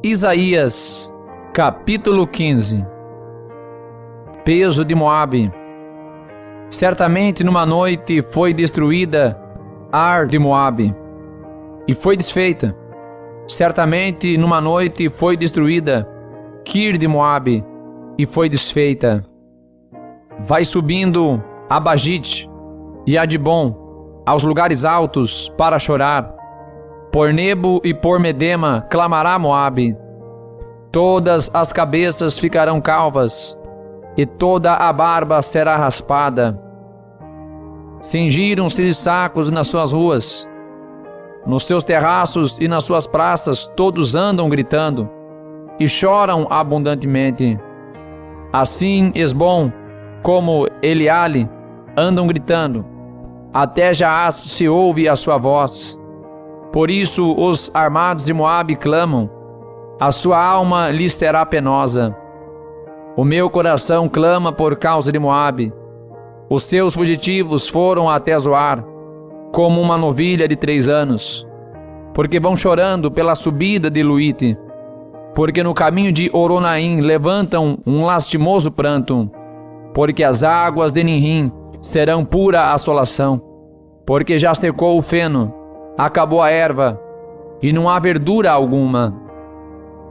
Isaías, capítulo 15. Peso de Moabe. Certamente numa noite foi destruída Ar de Moabe, e foi desfeita. Certamente numa noite foi destruída Kir de Moabe, e foi desfeita. Vai subindo a Bagite e a Dibon, aos lugares altos, para chorar. Por Nebo e por Medema clamará Moabe. Todas as cabeças ficarão calvas, e toda a barba será raspada. Cingiram-se de sacos nas suas ruas. Nos seus terraços e nas suas praças todos andam gritando, e choram abundantemente. Assim Esbom como Eleale andam gritando, até Jaaz se ouve a sua voz. Por isso os armados de Moabe clamam, a sua alma lhes será penosa. O meu coração clama por causa de Moabe. Os seus fugitivos foram até Zoar, como uma novilha de 3 anos, porque vão chorando pela subida de Luíte, porque no caminho de Oronaim levantam um lastimoso pranto, porque as águas de Ninrim serão pura assolação, porque já secou o feno, acabou a erva, e não há verdura alguma.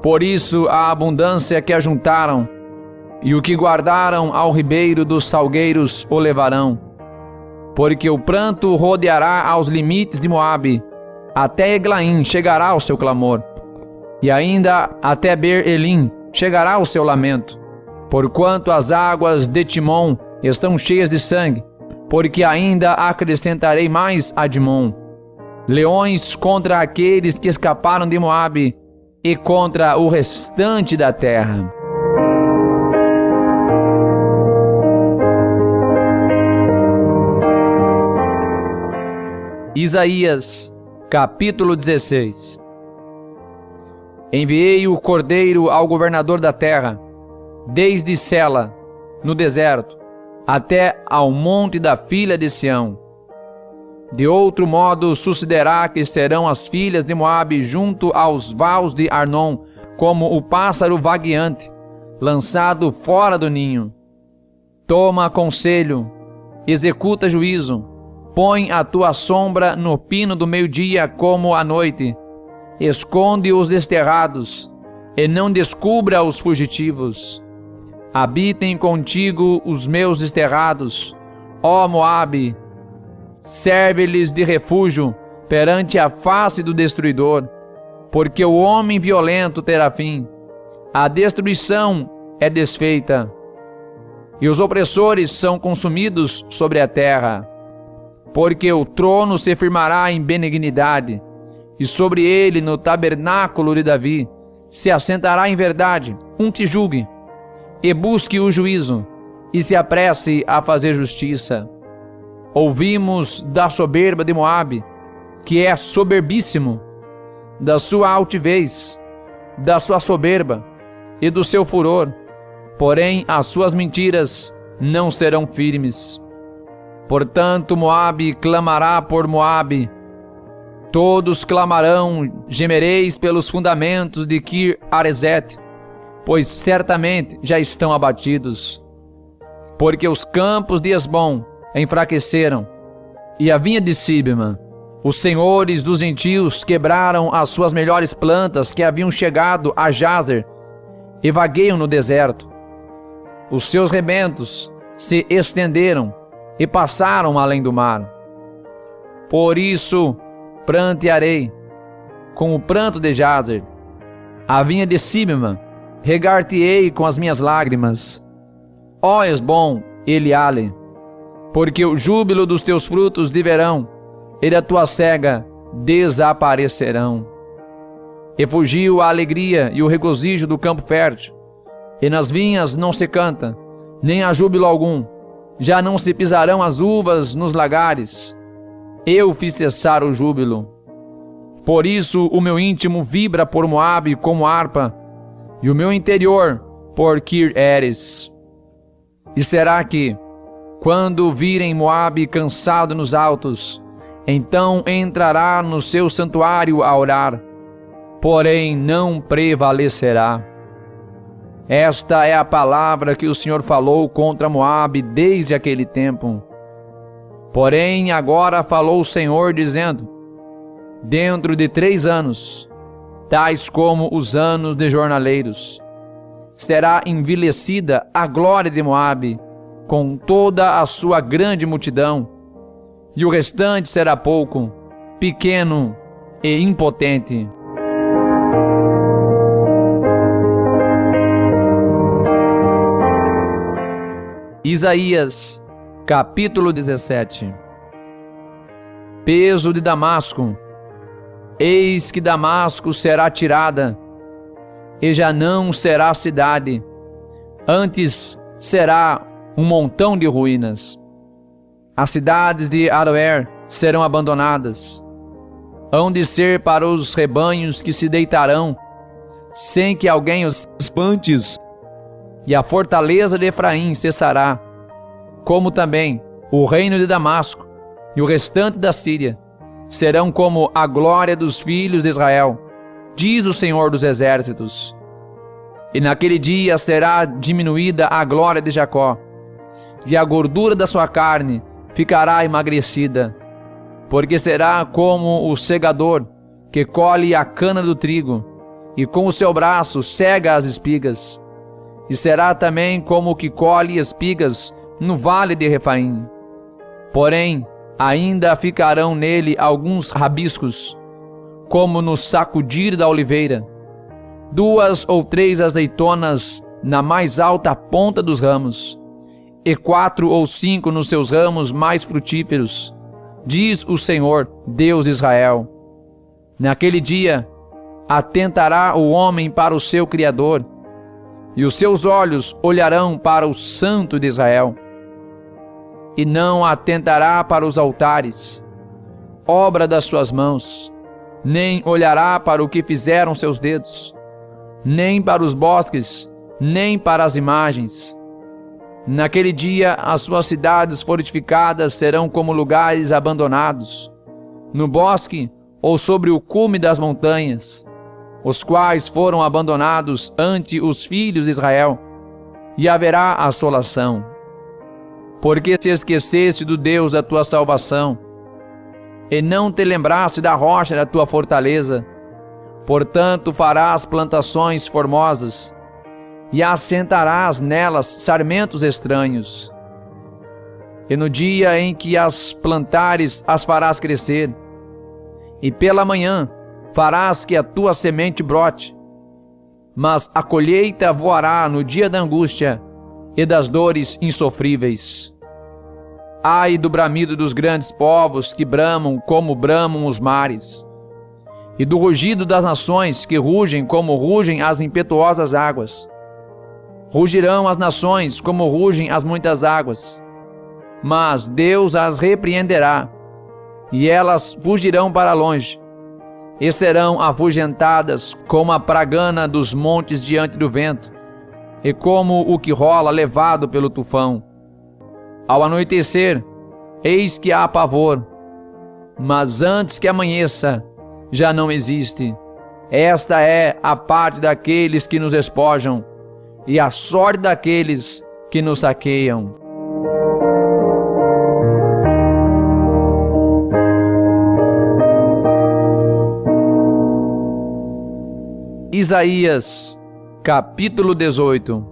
Por isso a abundância que ajuntaram, e o que guardaram ao ribeiro dos salgueiros o levarão. Porque o pranto rodeará aos limites de Moabe, até Eglaim chegará o seu clamor, e ainda até Ber-Elim chegará o seu lamento, porquanto as águas de Timon estão cheias de sangue, porque ainda acrescentarei mais a Dimon. Leões contra aqueles que escaparam de Moabe, e contra o restante da terra. Isaías, capítulo 16. Enviei o cordeiro ao governador da terra, desde Sela, no deserto, até ao monte da filha de Sião. De outro modo sucederá que serão as filhas de Moabe junto aos vales de Arnon, como o pássaro vagueante, lançado fora do ninho. Toma conselho, executa juízo, põe a tua sombra no pino do meio-dia como à noite, esconde os desterrados, e não descubra os fugitivos. Habitem contigo os meus desterrados, ó Moabe, serve-lhes de refúgio perante a face do destruidor, porque o homem violento terá fim, a destruição é desfeita, e os opressores são consumidos sobre a terra. Porque o trono se firmará em benignidade, e sobre ele, no tabernáculo de Davi, se assentará em verdade um que julgue, e busque o juízo, e se apresse a fazer justiça. Ouvimos da soberba de Moabe, que é soberbíssimo, da sua altivez, da sua soberba e do seu furor, porém as suas mentiras não serão firmes. Portanto Moabe clamará por Moabe, todos clamarão, gemereis pelos fundamentos de Kir-Areset, pois certamente já estão abatidos. Porque os campos de Esbom enfraqueceram, e a vinha de Sibma, os senhores dos gentios quebraram as suas melhores plantas que haviam chegado a Jazer, e vagueiam no deserto. Os seus rebentos se estenderam, e passaram além do mar. Por isso prantearei com o pranto de Jazer, a vinha de Sibma regar-te-ei com as minhas lágrimas, ó Esbom e Eleale, porque o júbilo dos teus frutos de verão e da tua cega desaparecerão. E fugiu a alegria e o regozijo do campo fértil, e nas vinhas não se canta, nem há júbilo algum. Já não se pisarão as uvas nos lagares. Eu fiz cessar o júbilo. Por isso o meu íntimo vibra por Moabe como harpa, e o meu interior por Kir-Eres. E será que, quando virem Moabe cansado nos altos, então entrará no seu santuário a orar, porém não prevalecerá. Esta é a palavra que o Senhor falou contra Moabe desde aquele tempo. Porém, agora falou o Senhor, dizendo: dentro de 3 anos, tais como os anos de jornaleiros, será envilecida a glória de Moabe, com toda a sua grande multidão, e o restante será pouco, pequeno e impotente. Isaías, capítulo 17. Peso de Damasco. Eis que Damasco será tirada, e já não será cidade, antes será um montão de ruínas. As cidades de Aroer serão abandonadas, hão de ser para os rebanhos que se deitarão, sem que alguém os espante. E a fortaleza de Efraim cessará, como também o reino de Damasco e o restante da Síria serão como a glória dos filhos de Israel, diz o Senhor dos Exércitos. E naquele dia será diminuída a glória de Jacó, e a gordura da sua carne ficará emagrecida, porque será como o segador que colhe a cana do trigo, e com o seu braço cega as espigas, e será também como o que colhe espigas no vale de Refaim. Porém, ainda ficarão nele alguns rabiscos, como no sacudir da oliveira, 2 ou 3 azeitonas na mais alta ponta dos ramos, e 4 ou 5 nos seus ramos mais frutíferos, diz o Senhor, Deus de Israel. Naquele dia, atentará o homem para o seu Criador, e os seus olhos olharão para o Santo de Israel, e não atentará para os altares, obra das suas mãos, nem olhará para o que fizeram seus dedos, nem para os bosques, nem para as imagens. Naquele dia as suas cidades fortificadas serão como lugares abandonados, no bosque ou sobre o cume das montanhas, os quais foram abandonados ante os filhos de Israel, e haverá assolação. Porque se esqueceste do Deus da tua salvação, e não te lembraste da rocha da tua fortaleza, portanto farás plantações formosas, e assentarás nelas sarmentos estranhos. E no dia em que as plantares, as farás crescer, e pela manhã farás que a tua semente brote, mas a colheita voará no dia da angústia e das dores insofríveis. Ai do bramido dos grandes povos que bramam como bramam os mares, e do rugido das nações que rugem como rugem as impetuosas águas. Rugirão as nações como rugem as muitas águas, mas Deus as repreenderá, e elas fugirão para longe, e serão afugentadas como a pragana dos montes diante do vento, e como o que rola levado pelo tufão. Ao anoitecer, eis que há pavor, mas antes que amanheça, já não existe. Esta é a parte daqueles que nos despojam, e a sorte daqueles que nos saqueiam. Isaías, capítulo 18.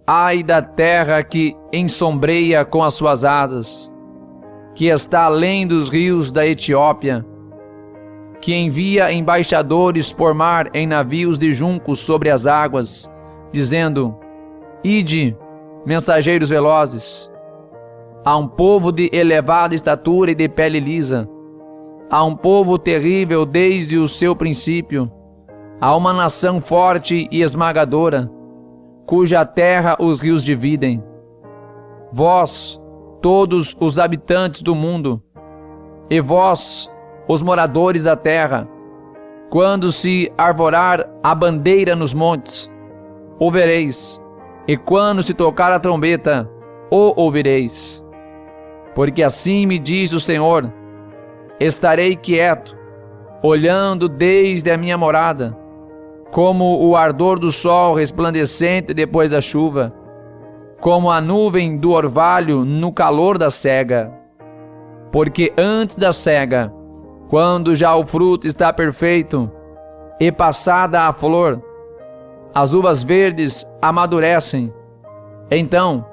Ai da terra que ensombreia com as suas asas, que está além dos rios da Etiópia, que envia embaixadores por mar em navios de juncos sobre as águas, dizendo: Ide, mensageiros velozes. A um povo de elevada estatura e de pele lisa, a um povo terrível desde o seu princípio, a uma nação forte e esmagadora, cuja terra os rios dividem. Vós, todos os habitantes do mundo, e vós, os moradores da terra, quando se arvorar a bandeira nos montes, o vereis, e quando se tocar a trombeta, o ouvireis. Porque assim me diz o Senhor: estarei quieto, olhando desde a minha morada, como o ardor do sol resplandecente depois da chuva, como a nuvem do orvalho no calor da cega. Porque antes da cega, quando já o fruto está perfeito e passada a flor, as uvas verdes amadurecem. Então,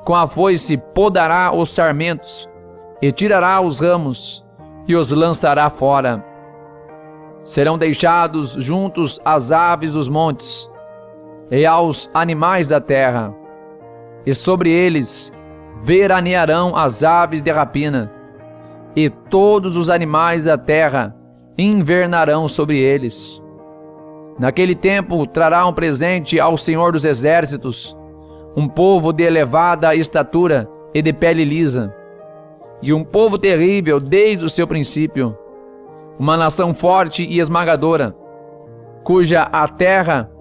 com a foice podará os sarmentos e tirará os ramos e os lançará fora. Serão deixados juntos às aves dos montes e aos animais da terra, e sobre eles veranearão as aves de rapina, e todos os animais da terra invernarão sobre eles. Naquele tempo trará um presente ao Senhor dos Exércitos, um povo de elevada estatura e de pele lisa, e um povo terrível desde o seu princípio, uma nação forte e esmagadora, cuja a terra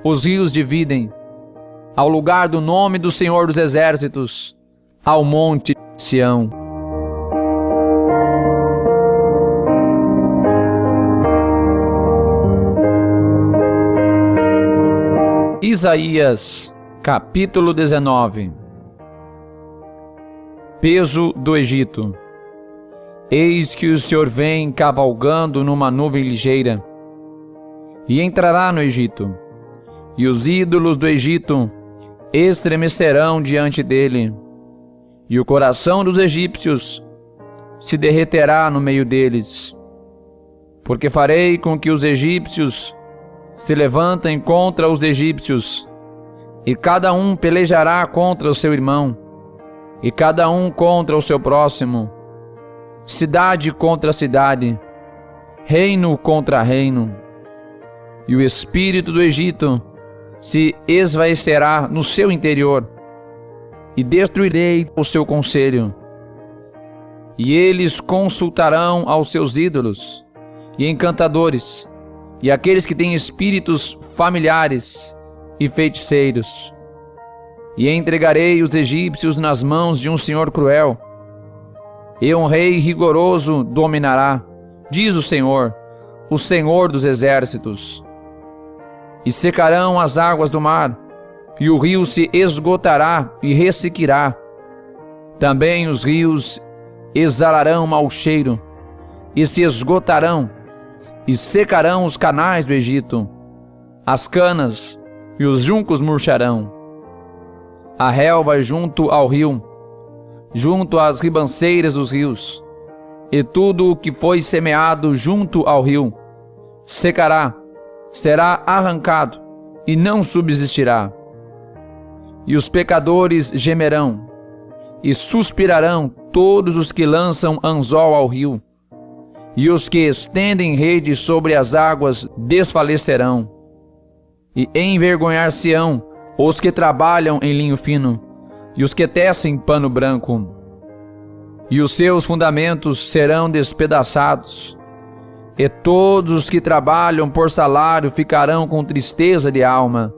os rios dividem, ao lugar do nome do Senhor dos Exércitos, ao monte Sião. Isaías, capítulo 19. Peso do Egito. Eis que o Senhor vem cavalgando numa nuvem ligeira, e entrará no Egito, e os ídolos do Egito estremecerão diante dele, e o coração dos egípcios se derreterá no meio deles. Porque farei com que os egípcios se levantem contra os egípcios, e cada um pelejará contra o seu irmão, e cada um contra o seu próximo, cidade contra cidade, reino contra reino. E o espírito do Egito se esvaecerá no seu interior, e destruirei o seu conselho. E eles consultarão aos seus ídolos e encantadores, e aqueles que têm espíritos familiares e feiticeiros. E entregarei os egípcios nas mãos de um senhor cruel, e um rei rigoroso dominará, diz o Senhor dos Exércitos. E secarão as águas do mar, e o rio se esgotará e ressequirá. Também os rios exalarão mau cheiro, e se esgotarão, e secarão os canais do Egito. As canas e os juncos murcharão. A relva junto ao rio, junto às ribanceiras dos rios, e tudo o que foi semeado junto ao rio secará, será arrancado e não subsistirá. E os pecadores gemerão, e suspirarão todos os que lançam anzol ao rio, e os que estendem rede sobre as águas desfalecerão. E envergonhar-se-ão os que trabalham em linho fino, e os que tecem pano branco. E os seus fundamentos serão despedaçados, e todos os que trabalham por salário ficarão com tristeza de alma.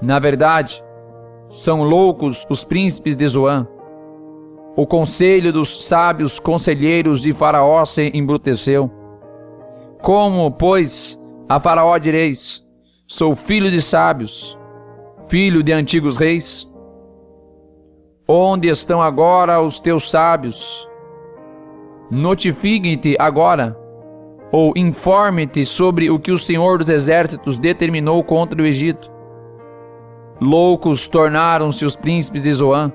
Na verdade, são loucos os príncipes de Zoan. O conselho dos sábios conselheiros de Faraó se embruteceu. Como, pois, a Faraó direis: sou filho de sábios, filho de antigos reis? Onde estão agora os teus sábios? Notifiquem-te agora, ou informe-te sobre o que o Senhor dos Exércitos determinou contra o Egito. Loucos tornaram-se os príncipes de Zoan.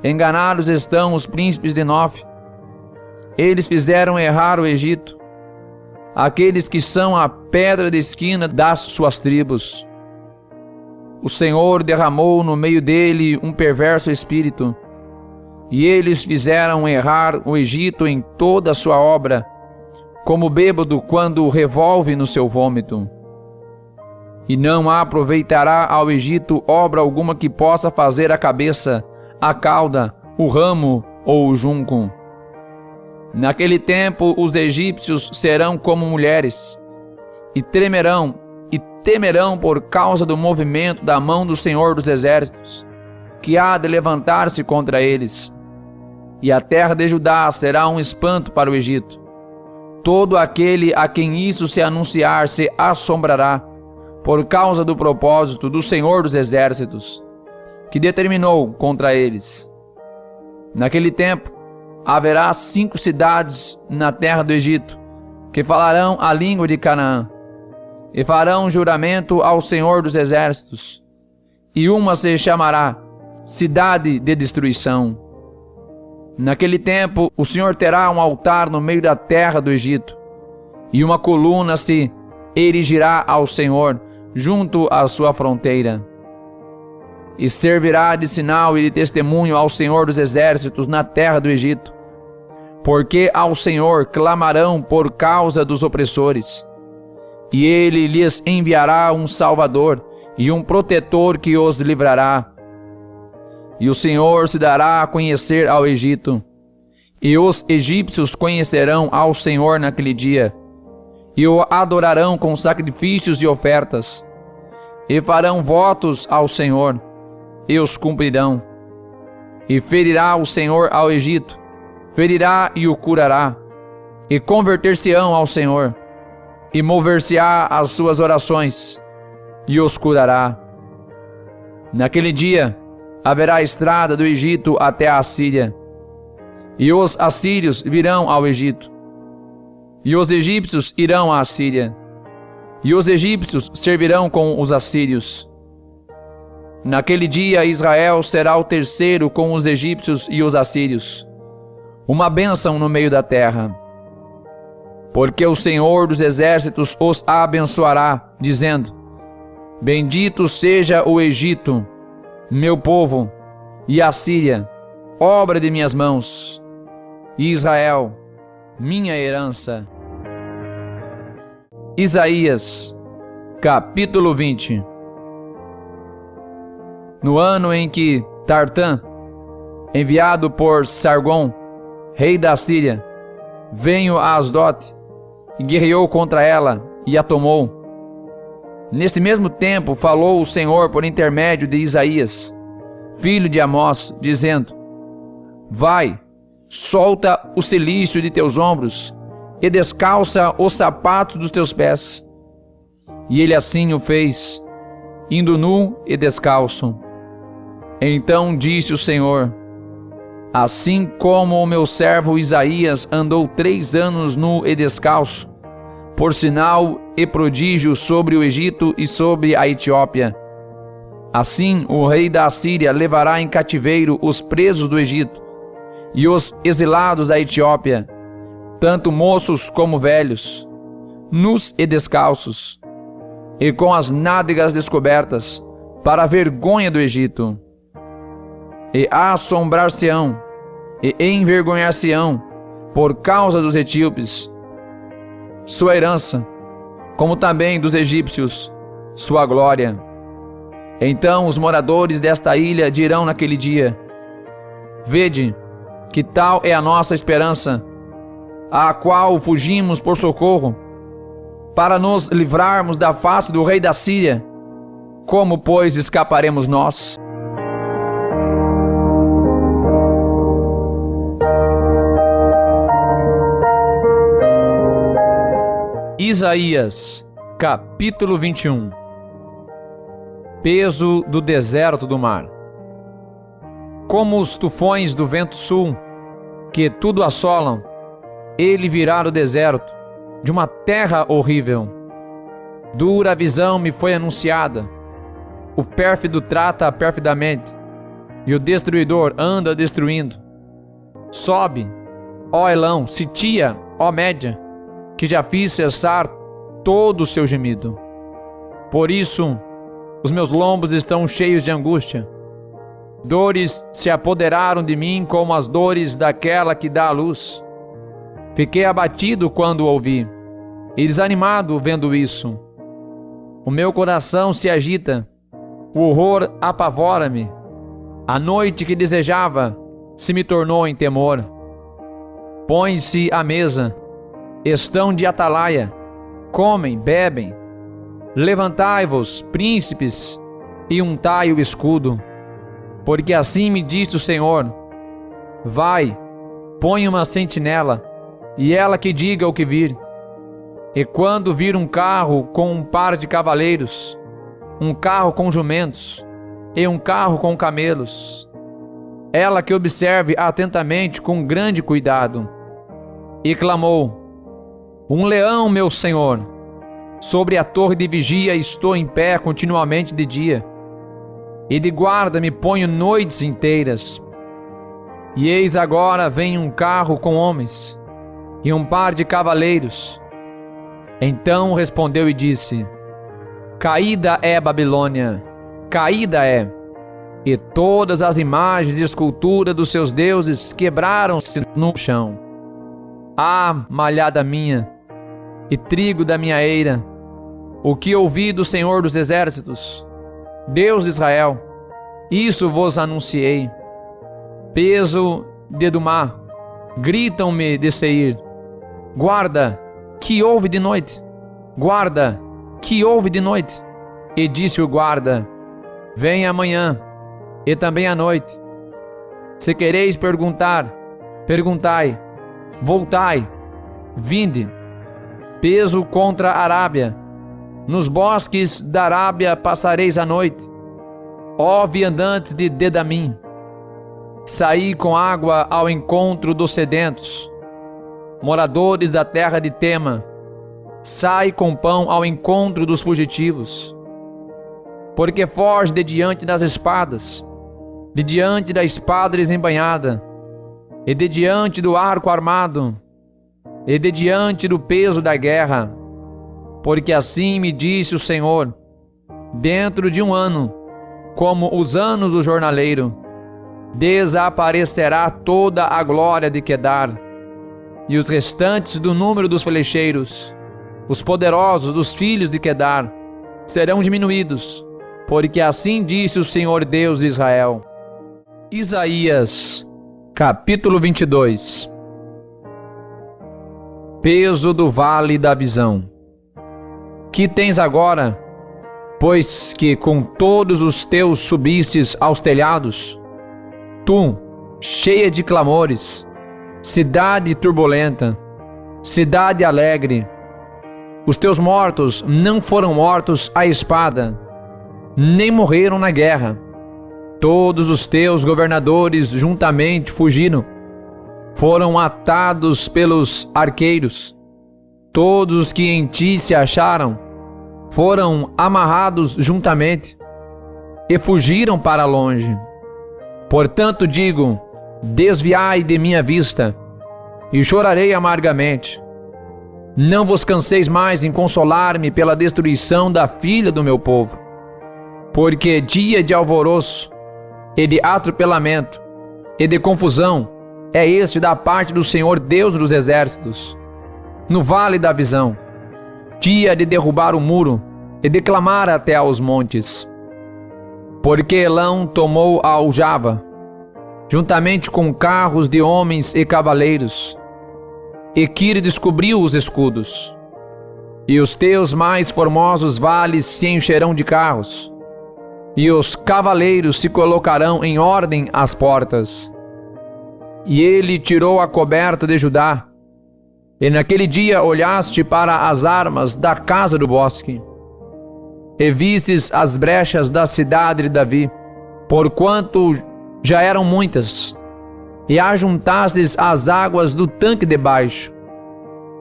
Enganados estão os príncipes de Nof. Eles fizeram errar o Egito, aqueles que são a pedra de esquina das suas tribos. O Senhor derramou no meio dele um perverso espírito, e eles fizeram errar o Egito em toda a sua obra, como bêbado quando revolve no seu vômito. E não aproveitará ao Egito obra alguma que possa fazer a cabeça, a cauda, o ramo ou o junco. Naquele tempo os egípcios serão como mulheres, e tremerão e temerão por causa do movimento da mão do Senhor dos Exércitos, que há de levantar-se contra eles. E a terra de Judá será um espanto para o Egito, Todo aquele a quem isso se anunciar se assombrará, por causa do propósito do Senhor dos Exércitos, que determinou contra eles. Naquele tempo, haverá 5 cidades na terra do Egito, que falarão a língua de Canaã, e farão juramento ao Senhor dos Exércitos, e uma se chamará Cidade de Destruição. Naquele tempo, o Senhor terá um altar no meio da terra do Egito, e uma coluna se erigirá ao Senhor junto à sua fronteira, e servirá de sinal e de testemunho ao Senhor dos Exércitos na terra do Egito, porque ao Senhor clamarão por causa dos opressores, e Ele lhes enviará um Salvador e um protetor que os livrará. E o Senhor se dará a conhecer ao Egito, e os egípcios conhecerão ao Senhor naquele dia, e o adorarão com sacrifícios e ofertas, e farão votos ao Senhor, e os cumprirão. E ferirá o Senhor ao Egito, ferirá e o curará, e converter-se-ão ao Senhor, e mover-se-á às suas orações, e os curará. Naquele dia haverá estrada do Egito até a Assíria, e os assírios virão ao Egito, e os egípcios irão à Assíria, e os egípcios servirão com os assírios. Naquele dia Israel será o terceiro com os egípcios e os assírios, uma bênção no meio da terra. Porque o Senhor dos Exércitos os abençoará, dizendo: Bendito seja o Egito, meu povo, e a Síria, obra de minhas mãos, e Israel, minha herança. Isaías, capítulo 20. No ano em que Tartã, enviado por Sargom, rei da Síria, veio a Asdote e guerreou contra ela e a tomou. Nesse mesmo tempo falou o Senhor por intermédio de Isaías, filho de Amós, dizendo: Vai, solta o cilício de teus ombros e descalça os sapatos dos teus pés. E ele assim o fez, indo nu e descalço. Então disse o Senhor: Assim como o meu servo Isaías andou 3 anos nu e descalço, por sinal e prodígio sobre o Egito e sobre a Etiópia, assim o rei da Assíria levará em cativeiro os presos do Egito e os exilados da Etiópia, tanto moços como velhos, nus e descalços, e com as nádegas descobertas, para a vergonha do Egito. E assombrar-se-ão, e envergonhar-se-ão, por causa dos etíopes, sua herança, como também dos egípcios, sua glória. Então os moradores desta ilha dirão naquele dia: Vede, que tal é a nossa esperança, à qual fugimos por socorro, para nos livrarmos da face do rei da Síria. Como, pois, escaparemos nós? Isaías, capítulo 21. Peso do deserto do mar. Como os tufões do vento sul, que tudo assolam, ele virá do deserto, de uma terra horrível. Dura visão me foi anunciada. O pérfido trata perfidamente, e o destruidor anda destruindo. Sobe, ó Elão, sitia, ó Média, que já fiz cessar todo o seu gemido. Por isso, os meus lombos estão cheios de angústia. Dores se apoderaram de mim como as dores daquela que dá a luz. Fiquei abatido quando ouvi, e desanimado vendo isso. O meu coração se agita, o horror apavora-me. A noite que desejava se me tornou em temor. Põe-se à mesa, estão de atalaia, comem, bebem. Levantai-vos, príncipes, e untai o escudo. Porque assim me disse o Senhor: Vai, põe uma sentinela, e ela que diga o que vir. E quando vir um carro com um par de cavaleiros, um carro com jumentos e um carro com camelos, ela que observe atentamente com grande cuidado. E clamou: um leão, meu senhor, sobre a torre de vigia estou em pé continuamente de dia, e de guarda me ponho noites inteiras. E eis agora vem um carro com homens e um par de cavaleiros. Então respondeu e disse: caída é Babilônia, caída é, e todas as imagens e esculturas dos seus deuses quebraram-se no chão. Ah, malhada minha, e trigo da minha eira, o que ouvi do Senhor dos Exércitos, Deus de Israel, isso vos anunciei. Peso de Edumá, gritam-me de Seir: guarda, que houve de noite? Guarda, que houve de noite? E disse o guarda: venha amanhã, e também à noite. Se quereis perguntar, perguntai. Voltai, vinde. Peso contra a Arábia. Nos bosques da Arábia passareis a noite. Ó viandantes de Dedamim, saí com água ao encontro dos sedentos. Moradores da terra de Tema, sai com pão ao encontro dos fugitivos. Porque foge de diante das espadas, de diante da espada desembainhada, e de diante do arco armado, e de diante do peso da guerra. Porque assim me disse o Senhor: dentro de um ano, como os anos do jornaleiro, desaparecerá toda a glória de Quedar, e os restantes do número dos flecheiros, os poderosos dos filhos de Quedar, serão diminuídos, porque assim disse o Senhor Deus de Israel. Isaías, capítulo 22. Peso do vale da visão. Que tens agora, pois que com todos os teus subistes aos telhados? Tu, cheia de clamores, cidade turbulenta, cidade alegre. Os teus mortos não foram mortos à espada, nem morreram na guerra. Todos os teus governadores juntamente fugiram, foram atados pelos arqueiros. Todos os que em ti se acharam foram amarrados juntamente e fugiram para longe. Portanto digo: desviai de minha vista, e chorarei amargamente. Não vos canseis mais em consolar-me pela destruição da filha do meu povo, porque dia de alvoroço e de atropelamento e de confusão é este da parte do Senhor Deus dos Exércitos, no vale da visão, dia de derrubar o muro e de clamar até aos montes. Porque Elão tomou a aljava, juntamente com carros de homens e cavaleiros, e Kir descobriu os escudos, e os teus mais formosos vales se encherão de carros, e os cavaleiros se colocarão em ordem às portas. E ele tirou a coberta de Judá, e naquele dia olhaste para as armas da casa do bosque, e vistes as brechas da cidade de Davi, porquanto já eram muitas, e ajuntastes as águas do tanque de baixo.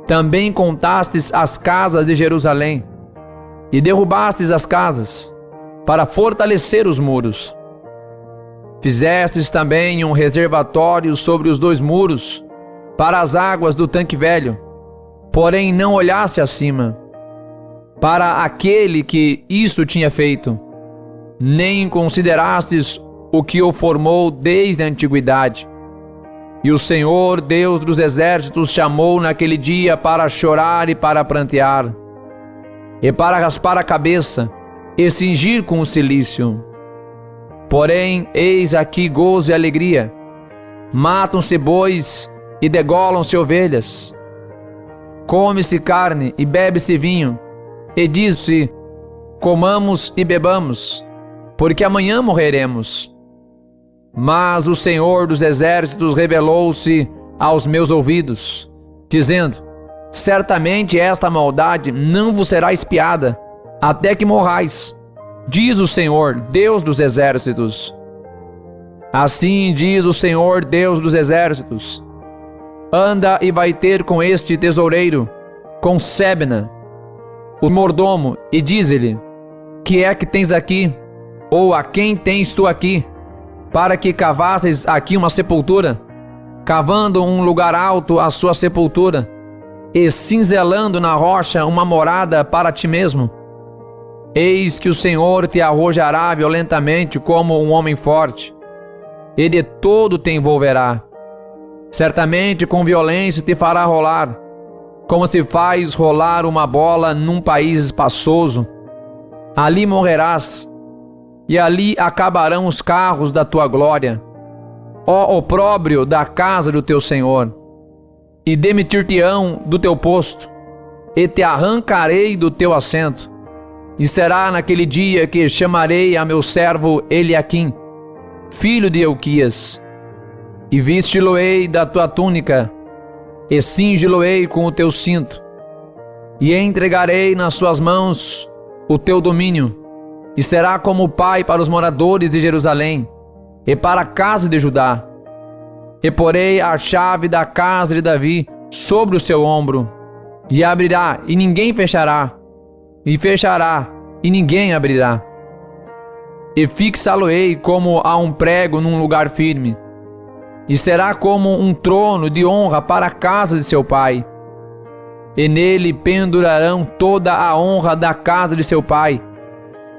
Também contastes as casas de Jerusalém, e derrubastes as casas, para fortalecer os muros. Fizestes também um reservatório sobre os 2 muros, para as águas do tanque velho, porém não olhaste acima, para aquele que isto tinha feito, nem considerastes o que o formou desde a antiguidade. E o Senhor Deus dos Exércitos chamou naquele dia para chorar e para prantear, e para raspar a cabeça, e cingir com o cilício. Porém, eis aqui gozo e alegria. Matam-se bois e degolam-se ovelhas. Come-se carne e bebe-se vinho, e diz-se: comamos e bebamos, porque amanhã morreremos. Mas o Senhor dos Exércitos revelou-se aos meus ouvidos, dizendo: certamente esta maldade não vos será expiada, até que morrais, diz o Senhor, Deus dos exércitos. Assim diz o Senhor, Deus dos exércitos: anda e vai ter com este tesoureiro, com Sebna, o mordomo, e diz-lhe: que é que tens aqui? Ou a quem tens tu aqui? Para que cavasses aqui uma sepultura, cavando um lugar alto a sua sepultura, e cinzelando na rocha uma morada para ti mesmo. Eis que o Senhor te arrojará violentamente como um homem forte, e de todo te envolverá. Certamente com violência te fará rolar, como se faz rolar uma bola num país espaçoso. Ali morrerás, e ali acabarão os carros da tua glória, ó opróbrio da casa do teu Senhor. E demitir-te-ão do teu posto, e te arrancarei do teu assento. E será naquele dia que chamarei a meu servo Eliaquim, filho de Elquias, e vesti-lo-ei da tua túnica, e cingi-lo-ei com o teu cinto, e entregarei nas suas mãos o teu domínio, e será como pai para os moradores de Jerusalém, e para a casa de Judá. E porei a chave da casa de Davi sobre o seu ombro, e abrirá, e ninguém fechará, e fechará, e ninguém abrirá. E fixá-lo-ei como a um prego num lugar firme, e será como um trono de honra para a casa de seu pai. E nele pendurarão toda a honra da casa de seu pai,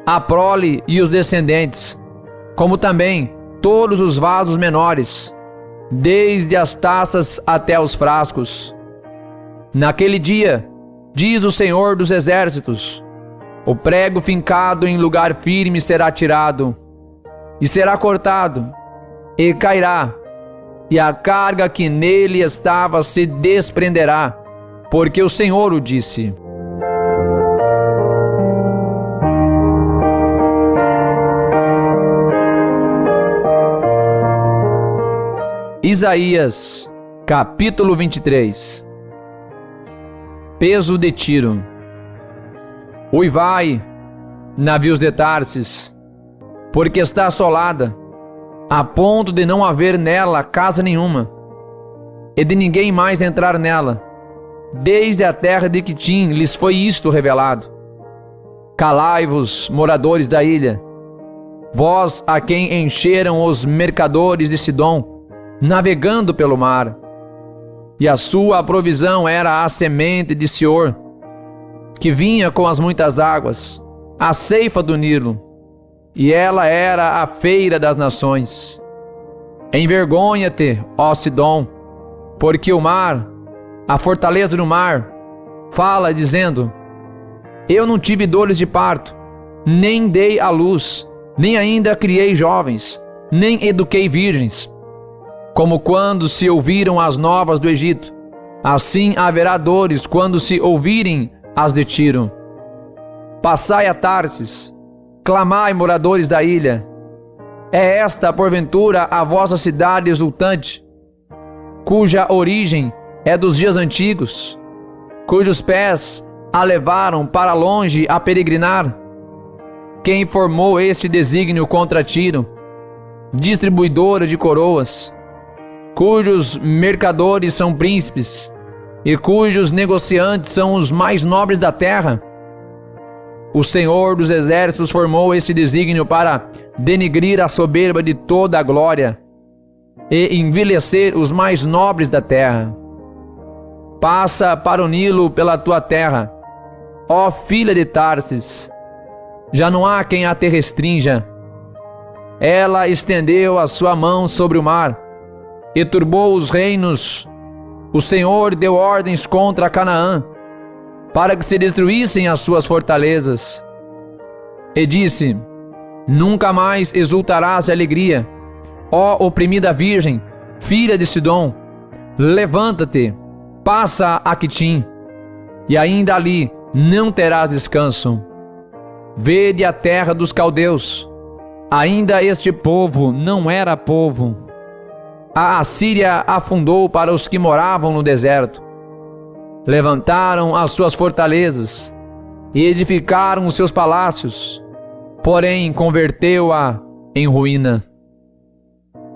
a prole e os descendentes, como também todos os vasos menores, desde as taças até os frascos. Naquele dia, diz o Senhor dos exércitos, o prego fincado em lugar firme será tirado, e será cortado, e cairá, e a carga que nele estava se desprenderá, porque o Senhor o disse. Isaías, capítulo 23. Peso de Tiro. Uivai, navios de Tarsis, porque está assolada, a ponto de não haver nela casa nenhuma, e de ninguém mais entrar nela. Desde a terra de Quitim lhes foi isto revelado. Calai-vos, moradores da ilha, vós a quem encheram os mercadores de Sidom, navegando pelo mar, e a sua provisão era a semente de Sior, que vinha com as muitas águas, a ceifa do Nilo, e ela era a feira das nações. Envergonha-te, ó Sidom, porque o mar, a fortaleza do mar, fala dizendo: eu não tive dores de parto, nem dei à luz, nem ainda criei jovens, nem eduquei virgens. Como quando se ouviram as novas do Egito, assim haverá dores quando se ouvirem as de Tiro. Passai a Tarsis, clamai, moradores da ilha. É esta, porventura, a vossa cidade exultante, cuja origem é dos dias antigos, cujos pés a levaram para longe a peregrinar? Quem formou este desígnio contra Tiro, distribuidora de coroas, cujos mercadores são príncipes, e cujos negociantes são os mais nobres da terra? O Senhor dos exércitos formou este desígnio para denegrir a soberba de toda a glória, e envilecer os mais nobres da terra. Passa para o Nilo pela tua terra, ó filha de Tarsis, já não há quem a te restrinja. Ela estendeu a sua mão sobre o mar, e turbou os reinos. O Senhor deu ordens contra Canaã, para que se destruíssem as suas fortalezas. E disse: nunca mais exultarás de alegria, ó oprimida virgem, filha de Sidom. Levanta-te, passa a Quitim, e ainda ali não terás descanso. Vede a terra dos caldeus, ainda este povo não era povo. A Assíria afundou para os que moravam no deserto, Levantaram as suas fortalezas e edificaram os seus palácios, porém converteu-a em ruína.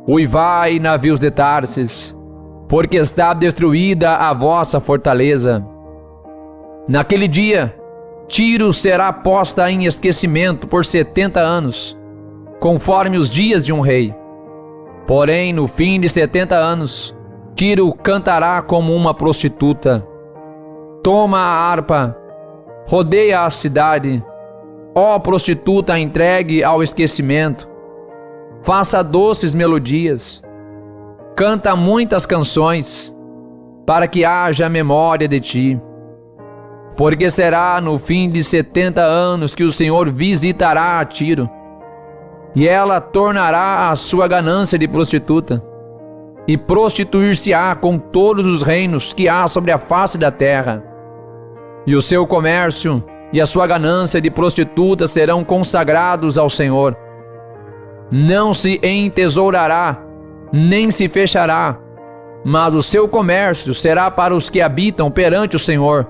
Uivai, navios de Tarsis, porque está destruída a vossa fortaleza. Naquele dia, Tiro será posta em esquecimento por 70 anos, conforme os dias de um rei. Porém, no fim de 70 anos, Tiro cantará como uma prostituta. Toma a harpa, rodeia a cidade, ó prostituta entregue ao esquecimento. Faça doces melodias, canta muitas canções, para que haja memória de ti. Porque será no fim de 70 anos que o Senhor visitará a Tiro, e ela tornará a sua ganância de prostituta, e prostituir-se-á com todos os reinos que há sobre a face da terra. E o seu comércio e a sua ganância de prostituta serão consagrados ao Senhor. Não se entesourará, nem se fechará, mas o seu comércio será para os que habitam perante o Senhor,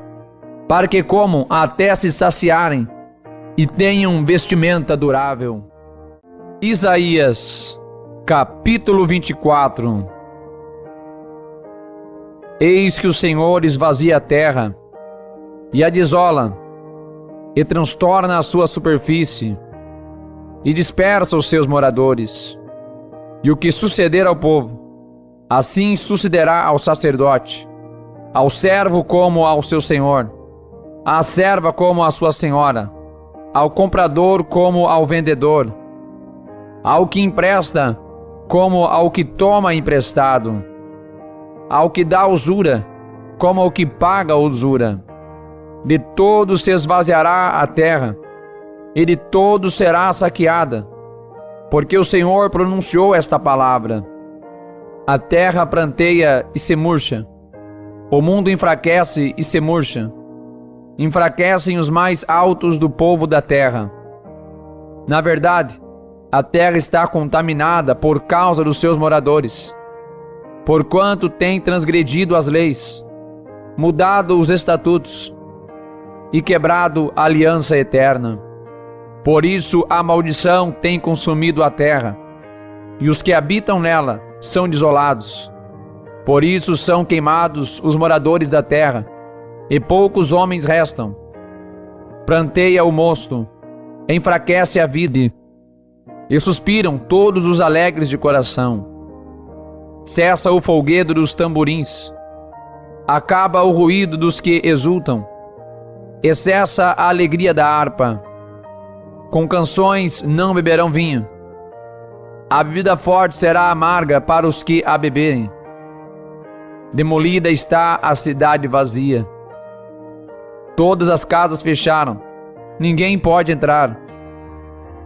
para que comam até se saciarem e tenham vestimenta durável. Isaías, capítulo 24. Eis que o Senhor esvazia a terra e a desola, e transtorna a sua superfície, e dispersa os seus moradores. E o que suceder ao povo, assim sucederá ao sacerdote, ao servo como ao seu senhor, à serva como à sua senhora, ao comprador como ao vendedor, ao que empresta como ao que toma emprestado, ao que dá usura como ao que paga usura. De todos se esvaziará a terra, e de todos será saqueada, porque o Senhor pronunciou esta palavra. A terra pranteia e se murcha, o mundo enfraquece e se murcha, enfraquecem os mais altos do povo da terra. Na verdade, a terra está contaminada por causa dos seus moradores, porquanto tem transgredido as leis, mudado os estatutos e quebrado a aliança eterna. Por isso a maldição tem consumido a terra, e os que habitam nela são desolados. Por isso são queimados os moradores da terra, e poucos homens restam. Pranteia o mosto, enfraquece a vida, e suspiram todos os alegres de coração. Cessa o folguedo dos tamborins, acaba o ruído dos que exultam, e cessa a alegria da harpa. Com canções não beberão vinho. A bebida forte será amarga para os que a beberem. Demolida está a cidade vazia. Todas as casas fecharam, ninguém pode entrar.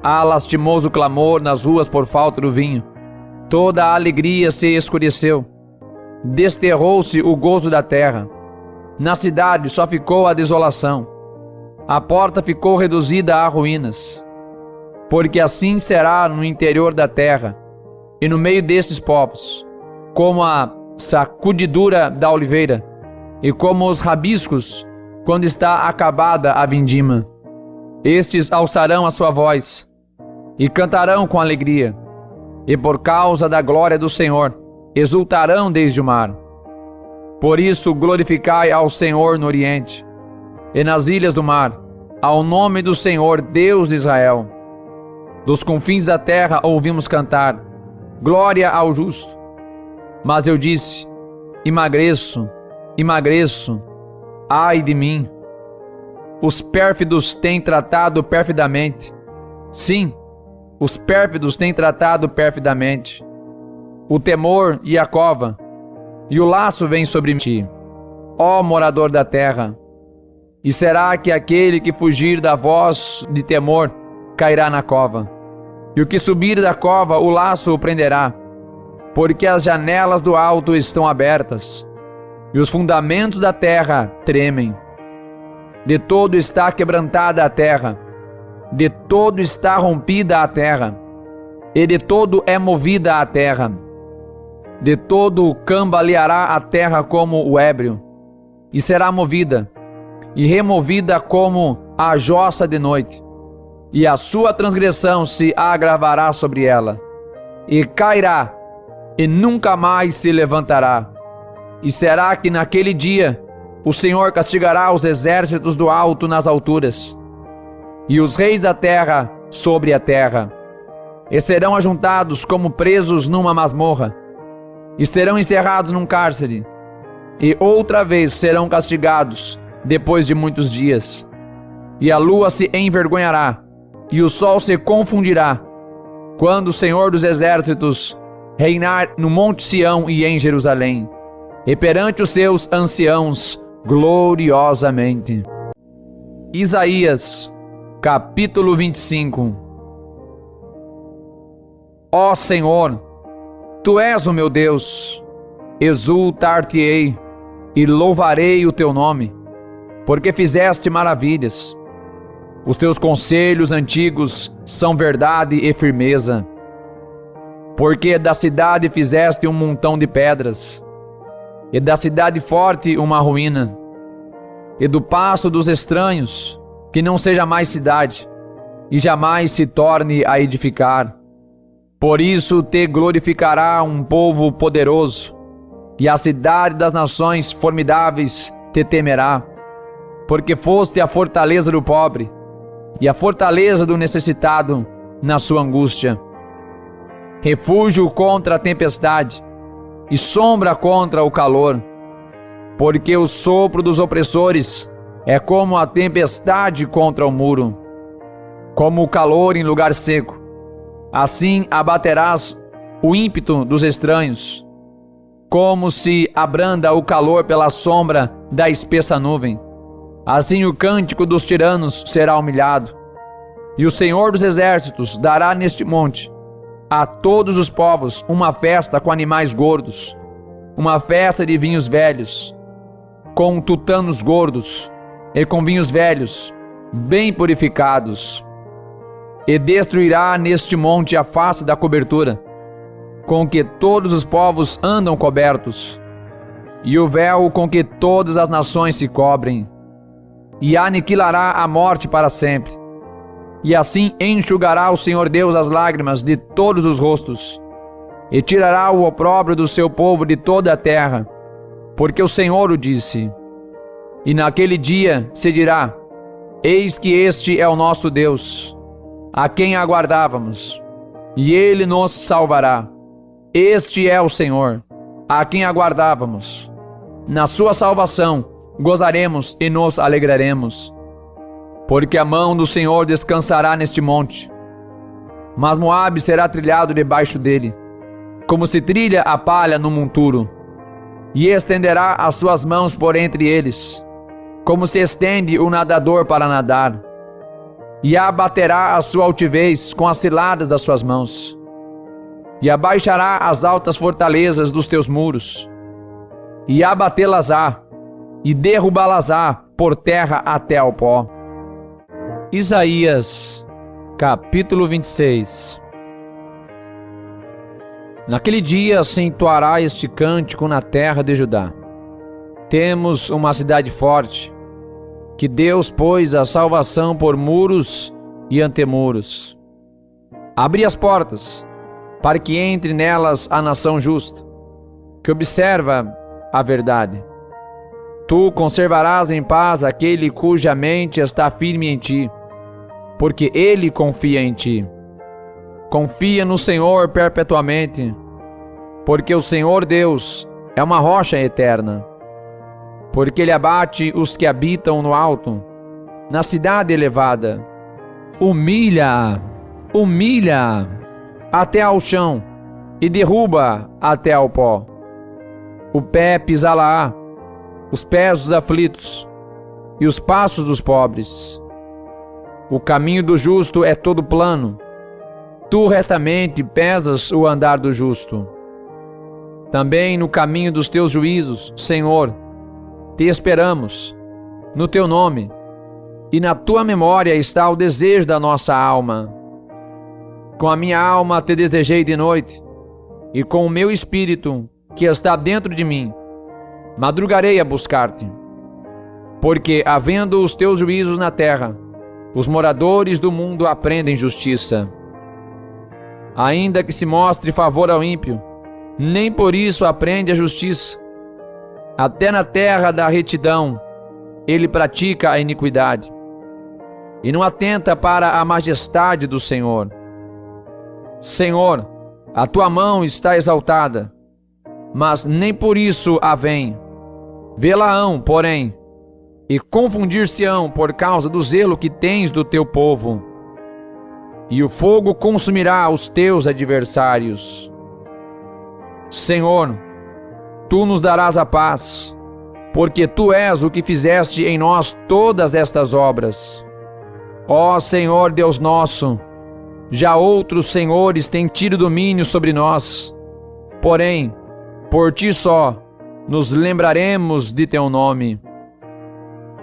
Há lastimoso clamor nas ruas por falta do vinho. Toda a alegria se escureceu. Desterrou-se o gozo da terra. Na cidade só ficou a desolação. A porta ficou reduzida a ruínas. Porque assim será no interior da terra, e no meio destes povos, como a sacudidura da oliveira, e como os rabiscos, quando está acabada a vindima. Estes alçarão a sua voz, e cantarão com alegria, e por causa da glória do Senhor, exultarão desde o mar. Por isso glorificai ao Senhor no oriente, e nas ilhas do mar, ao nome do Senhor Deus de Israel. Dos confins da terra ouvimos cantar, glória ao justo. Mas eu disse, emagreço, emagreço, ai de mim. Os pérfidos têm tratado perfidamente. Sim, os pérfidos têm tratado perfidamente. O temor e a cova, e o laço vem sobre ti, ó morador da terra. E será que aquele que fugir da voz de temor cairá na cova? E o que subir da cova, o laço o prenderá, porque as janelas do alto estão abertas, e os fundamentos da terra tremem. De todo está quebrantada a terra, de todo está rompida a terra, e de todo é movida a terra. De todo cambaleará a terra como o ébrio, e será movida, e removida como a jossa de noite, e a sua transgressão se agravará sobre ela, e cairá, e nunca mais se levantará. E será que naquele dia o Senhor castigará os exércitos do alto nas alturas, e os reis da terra sobre a terra, e serão ajuntados como presos numa masmorra, e serão encerrados num cárcere, e outra vez serão castigados depois de muitos dias. E a lua se envergonhará, e o sol se confundirá, quando o Senhor dos exércitos reinar no Monte Sião e em Jerusalém, e perante os seus anciãos gloriosamente. Isaías, capítulo 25. Ó Senhor, Tu és o meu Deus, exultar-te-ei e louvarei o Teu nome, porque fizeste maravilhas. Os Teus conselhos antigos são verdade e firmeza. Porque da cidade fizeste um montão de pedras, e da cidade forte uma ruína, e do pasto dos estranhos, que não seja mais cidade, e jamais se torne a edificar. Por isso te glorificará um povo poderoso, e a cidade das nações formidáveis te temerá, porque foste a fortaleza do pobre, e a fortaleza do necessitado na sua angústia. Refúgio contra a tempestade, e sombra contra o calor, porque o sopro dos opressores é como a tempestade contra o muro, como o calor em lugar seco. Assim abaterás o ímpeto dos estranhos, como se abranda o calor pela sombra da espessa nuvem. Assim o cântico dos tiranos será humilhado, e o Senhor dos exércitos dará neste monte a todos os povos uma festa com animais gordos, uma festa de vinhos velhos, com tutanos gordos e com vinhos velhos, bem purificados. E destruirá neste monte a face da cobertura, com que todos os povos andam cobertos, e o véu com que todas as nações se cobrem, e aniquilará a morte para sempre. E assim enxugará o Senhor Deus as lágrimas de todos os rostos, e tirará o opróbrio do seu povo de toda a terra, porque o Senhor o disse. E naquele dia se dirá: eis que este é o nosso Deus, a quem aguardávamos, e ele nos salvará. Este é o Senhor, a quem aguardávamos. Na sua salvação gozaremos e nos alegraremos. Porque a mão do Senhor descansará neste monte, mas Moabe será trilhado debaixo dele, como se trilha a palha no monturo, e estenderá as suas mãos por entre eles, como se estende o nadador para nadar, e abaterá a sua altivez com as ciladas das suas mãos, e abaixará as altas fortalezas dos teus muros, e abatê-las-á, e derrubá-las-á por terra até ao pó. Isaías, capítulo 26. Naquele dia se entoará este cântico na terra de Judá. Temos uma cidade forte, que Deus pôs a salvação por muros e antemuros. Abri as portas, para que entre nelas a nação justa, que observa a verdade. Tu conservarás em paz aquele cuja mente está firme em ti, porque ele confia em ti. Confia no Senhor perpetuamente, porque o Senhor Deus é uma rocha eterna. Porque ele abate os que habitam no alto, na cidade elevada. Humilha até ao chão, e derruba até ao pó. O pé pisá-la-á, os pés dos aflitos, e os passos dos pobres. O caminho do justo é todo plano, tu retamente pesas o andar do justo. Também no caminho dos teus juízos, Senhor, te esperamos, no teu nome, e na tua memória está o desejo da nossa alma. Com a minha alma te desejei de noite, e com o meu espírito, que está dentro de mim, madrugarei a buscar-te. Porque, havendo os teus juízos na terra, os moradores do mundo aprendem justiça. Ainda que se mostre favor ao ímpio, nem por isso aprende a justiça. Até na terra da retidão, ele pratica a iniquidade, e não atenta para a majestade do Senhor. Senhor, a tua mão está exaltada, mas nem por isso a vem. Vê-la-ão, porém, e confundir-se-ão por causa do zelo que tens do teu povo. E o fogo consumirá os teus adversários. Senhor, tu nos darás a paz, porque tu és o que fizeste em nós todas estas obras. Ó Senhor Deus nosso, já outros senhores têm tido domínio sobre nós, porém, por ti só, nos lembraremos de teu nome.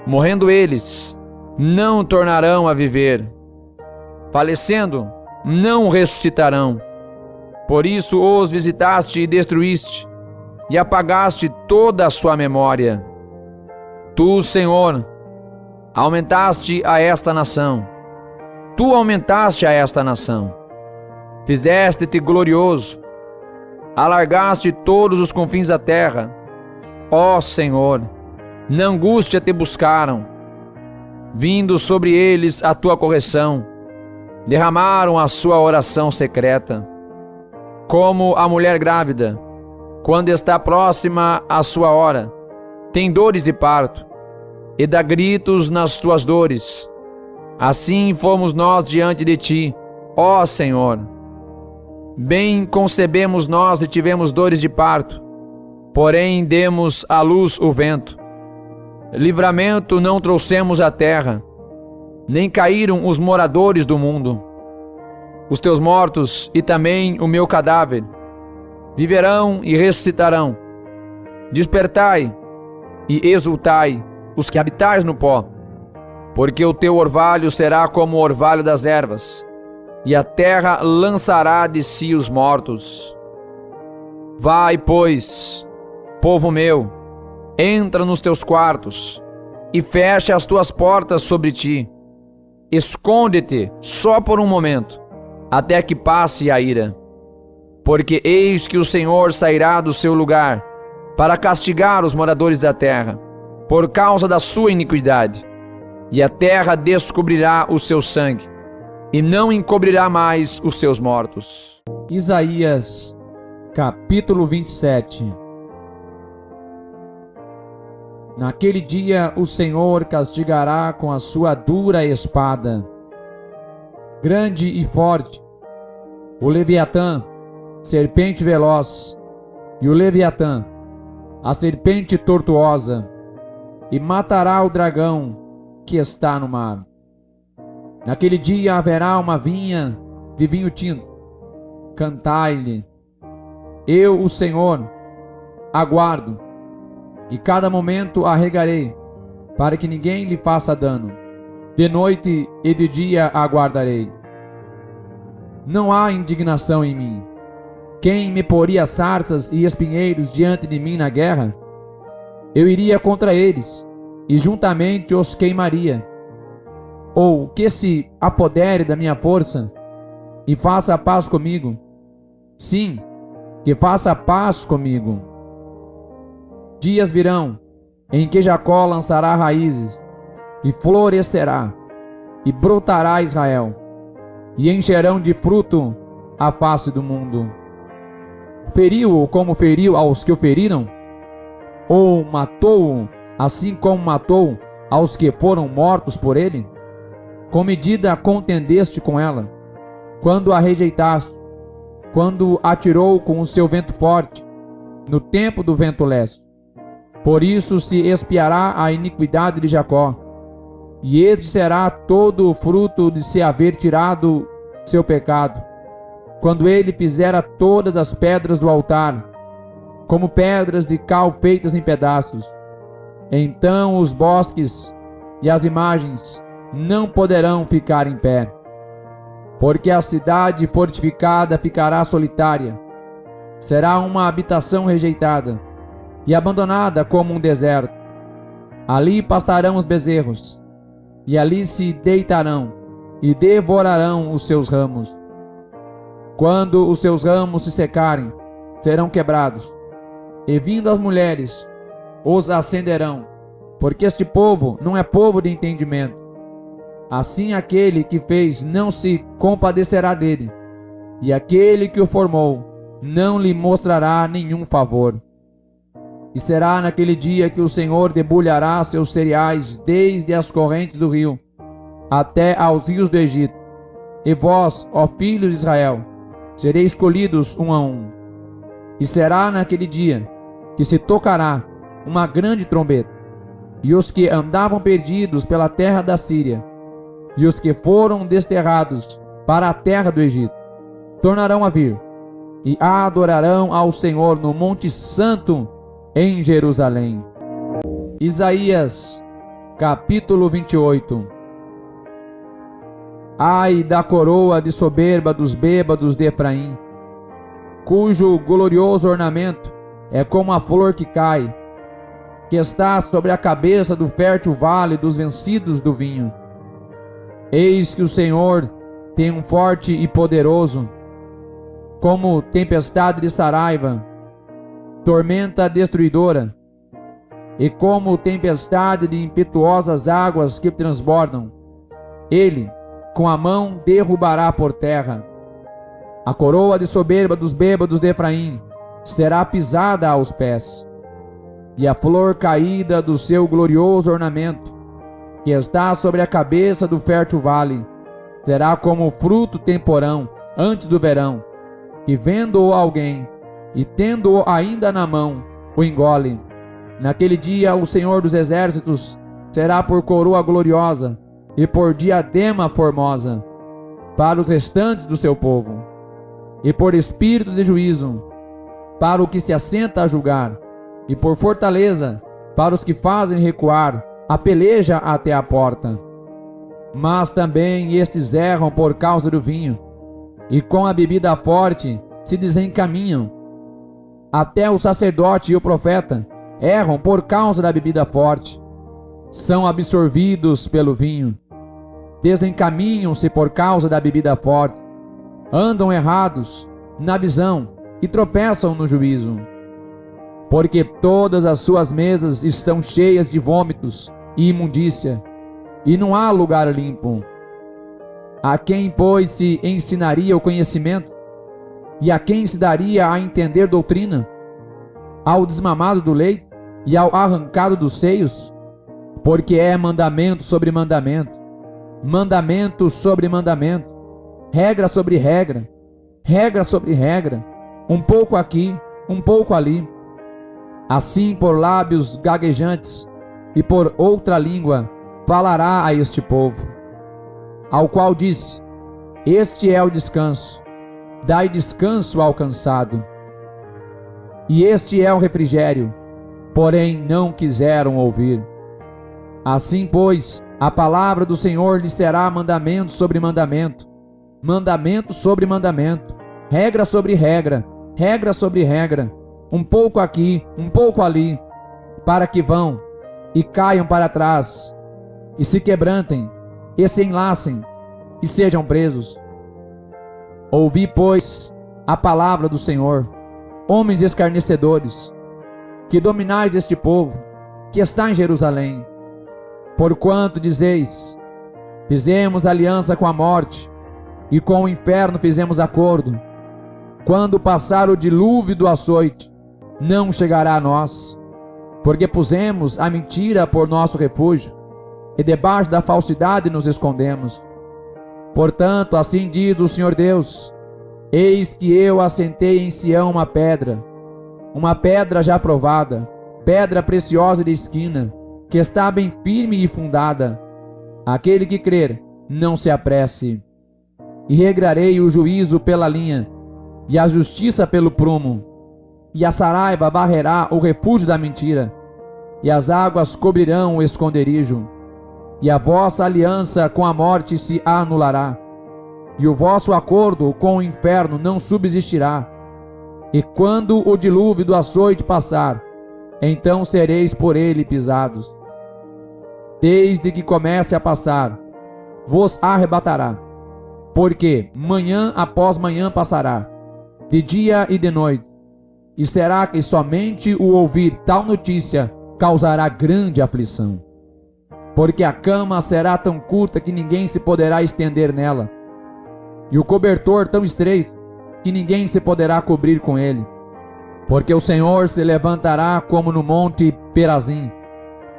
Morrendo eles, não tornarão a viver. Falecendo, não ressuscitarão. Por isso os visitaste e destruíste, e apagaste toda a sua memória. Tu, Senhor, aumentaste a esta nação. Tu aumentaste a esta nação. Fizeste-te glorioso. Alargaste todos os confins da terra. Ó Senhor, na angústia te buscaram. Vindo sobre eles a tua correção, derramaram a sua oração secreta. Como a mulher grávida, quando está próxima à sua hora, tem dores de parto, e dá gritos nas tuas dores. Assim fomos nós diante de ti, ó Senhor. Bem concebemos nós e tivemos dores de parto, porém demos à luz o vento. Livramento não trouxemos à terra, nem caíram os moradores do mundo. Os teus mortos e também o meu cadáver viverão e ressuscitarão. Despertai e exultai, os que habitais no pó, porque o teu orvalho será como o orvalho das ervas, e a terra lançará de si os mortos. Vai, pois, povo meu, entra nos teus quartos, e fecha as tuas portas sobre ti. Esconde-te só por um momento, até que passe a ira. Porque eis que o Senhor sairá do seu lugar, para castigar os moradores da terra, por causa da sua iniquidade. E a terra descobrirá o seu sangue, e não encobrirá mais os seus mortos. Isaías, capítulo 27. Naquele dia o Senhor castigará com a sua dura espada, grande e forte, o Leviatã, serpente veloz, e o Leviatã, a serpente tortuosa, e matará o dragão que está no mar. Naquele dia haverá uma vinha de vinho tinto. Cantai-lhe. Eu, o Senhor, aguardo, e cada momento a regarei, para que ninguém lhe faça dano. De noite e de dia a aguardarei. Não há indignação em mim. Quem me poria sarças e espinheiros diante de mim na guerra? Eu iria contra eles, e juntamente os queimaria. Ou que se apodere da minha força, e faça a paz comigo. Sim, que faça a paz comigo. Dias virão, em que Jacó lançará raízes, e florescerá, e brotará Israel, e encherão de fruto a face do mundo. Feriu-o como feriu aos que o feriram? Ou matou-o assim como matou aos que foram mortos por ele? Com medida contendeste com ela, quando a rejeitaste, quando atirou com o seu vento forte, no tempo do vento leste. Por isso se expiará a iniquidade de Jacó, e este será todo o fruto de se haver tirado seu pecado, quando ele fizera todas as pedras do altar, como pedras de cal feitas em pedaços. Então os bosques e as imagens não poderão ficar em pé, porque a cidade fortificada ficará solitária, será uma habitação rejeitada e abandonada como um deserto. Ali pastarão os bezerros, e ali se deitarão, e devorarão os seus ramos. Quando os seus ramos se secarem, serão quebrados, e vindo as mulheres, os acenderão, porque este povo não é povo de entendimento. Assim aquele que fez não se compadecerá dele, e aquele que o formou não lhe mostrará nenhum favor. E será naquele dia que o Senhor debulhará seus cereais desde as correntes do rio até aos rios do Egito. E vós, ó filhos de Israel, sereis escolhidos um a um. E será naquele dia que se tocará uma grande trombeta, e os que andavam perdidos pela terra da Síria, e os que foram desterrados para a terra do Egito, tornarão a vir, e adorarão ao Senhor no Monte Santo em Jerusalém. Isaías, capítulo 28. Ai da coroa de soberba dos bêbados de Efraim, cujo glorioso ornamento é como a flor que cai, que está sobre a cabeça do fértil vale dos vencidos do vinho. Eis que o Senhor tem um forte e poderoso, como tempestade de Saraiva, tormenta destruidora, e como tempestade de impetuosas águas que transbordam. Ele, com a mão, derrubará por terra. A coroa de soberba dos bêbados de Efraim será pisada aos pés, e a flor caída do seu glorioso ornamento, que está sobre a cabeça do fértil vale, será como o fruto temporão antes do verão, que vendo-o alguém, e tendo-o ainda na mão, o engole. Naquele dia o Senhor dos Exércitos será por coroa gloriosa e por diadema formosa para os restantes do seu povo, e por espírito de juízo para o que se assenta a julgar, e por fortaleza para os que fazem recuar a peleja até a porta. Mas também estes erram por causa do vinho, e com a bebida forte se desencaminham. Até o sacerdote e o profeta erram por causa da bebida forte. São absorvidos pelo vinho. Desencaminham-se por causa da bebida forte. Andam errados na visão e tropeçam no juízo. Porque todas as suas mesas estão cheias de vômitos e imundícia, e não há lugar limpo. A quem, pois, se ensinaria o conhecimento? E a quem se daria a entender doutrina? Ao desmamado do leite e ao arrancado dos seios? Porque é mandamento sobre mandamento, mandamento sobre mandamento, regra sobre regra, regra sobre regra, um pouco aqui, um pouco ali. Assim, por lábios gaguejantes e por outra língua falará a este povo, ao qual disse: este é o descanso, dai descanso ao cansado. E este é o refrigério, porém não quiseram ouvir. Assim, pois, a palavra do Senhor lhe será mandamento sobre mandamento, mandamento sobre mandamento, regra sobre regra, regra sobre regra, um pouco aqui, um pouco ali, para que vão e caiam para trás, e se quebrantem, e se enlacem, e sejam presos. Ouvi, pois, a palavra do Senhor, homens escarnecedores, que dominais este povo, que está em Jerusalém. Porquanto dizeis: fizemos aliança com a morte, e com o inferno fizemos acordo. Quando passar o dilúvio do açoite, não chegará a nós, porque pusemos a mentira por nosso refúgio, e debaixo da falsidade nos escondemos. Portanto, assim diz o Senhor Deus: eis que eu assentei em Sião uma pedra já provada, pedra preciosa de esquina, que está bem firme e fundada. Aquele que crer, não se apresse. E regrarei o juízo pela linha, e a justiça pelo prumo, e a saraiva varrerá o refúgio da mentira, e as águas cobrirão o esconderijo, e a vossa aliança com a morte se anulará, e o vosso acordo com o inferno não subsistirá. E quando o dilúvio do açoite passar, então sereis por ele pisados. desde que comece a passar, vos arrebatará. Porque manhã após manhã passará, de dia e de noite. E será que somente o ouvir tal notícia causará grande aflição? Porque a cama será tão curta que ninguém se poderá estender nela, e o cobertor tão estreito que ninguém se poderá cobrir com ele. Porque o Senhor se levantará como no monte Perazim,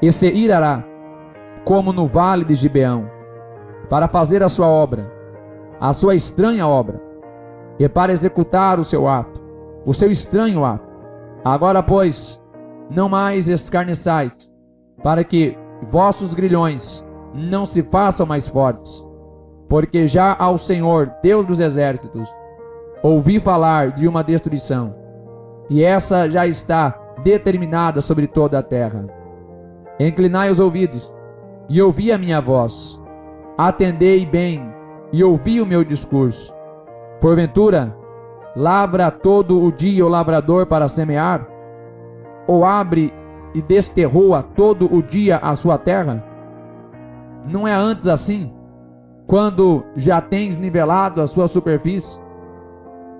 e se irará como no vale de Gibeão, para fazer a sua obra, a sua estranha obra, e para executar o seu ato, o seu estranho ato. Agora, pois, não mais escarneçais, para que vossos grilhões não se façam mais fortes. Porque já ao Senhor, Deus dos exércitos, ouvi falar de uma destruição, e essa já está determinada sobre toda a terra. Inclinai os ouvidos, e ouvi a minha voz. Atendei bem, e ouvi o meu discurso. Porventura, lavra todo o dia o lavrador para semear? Ou abre e desterroa todo o dia a sua terra? Não é antes assim, quando já tens nivelado a sua superfície?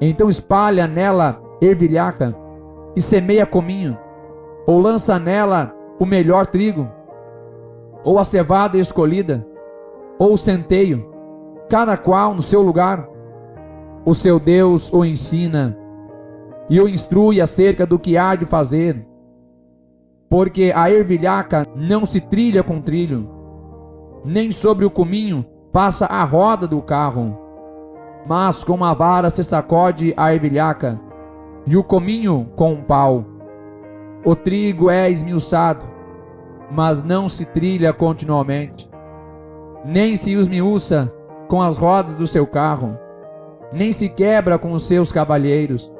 Então espalha nela ervilhaca e semeia cominho, ou lança nela o melhor trigo, ou a cevada escolhida, ou o centeio, cada qual no seu lugar. O seu Deus o ensina e o instrui acerca do que há de fazer, porque a ervilhaca não se trilha com trilho, nem sobre o cominho passa a roda do carro, mas com uma vara se sacode a ervilhaca, e o cominho com um pau. O trigo é esmiuçado, mas não se trilha continuamente, nem se esmiuça com as rodas do seu carro, nem se quebra com os seus cavalheiros.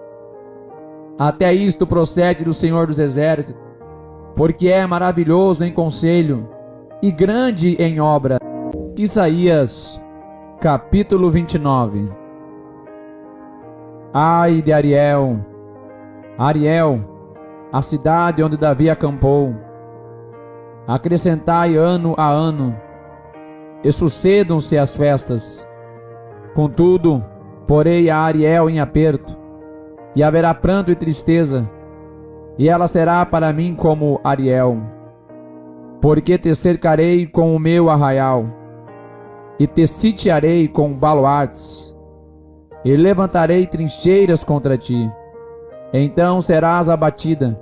Até isto procede do Senhor dos exércitos, porque é maravilhoso em conselho e grande em obra. Isaías, capítulo 29. Ai de Ariel, Ariel, a cidade onde Davi acampou. Acrescentai ano a ano, e sucedam-se as festas. Contudo, porei a Ariel em aperto, e haverá pranto e tristeza, e ela será para mim como Ariel. Porque te cercarei com o meu arraial, e te sitiarei com baluartes, e levantarei trincheiras contra ti. Então serás abatida,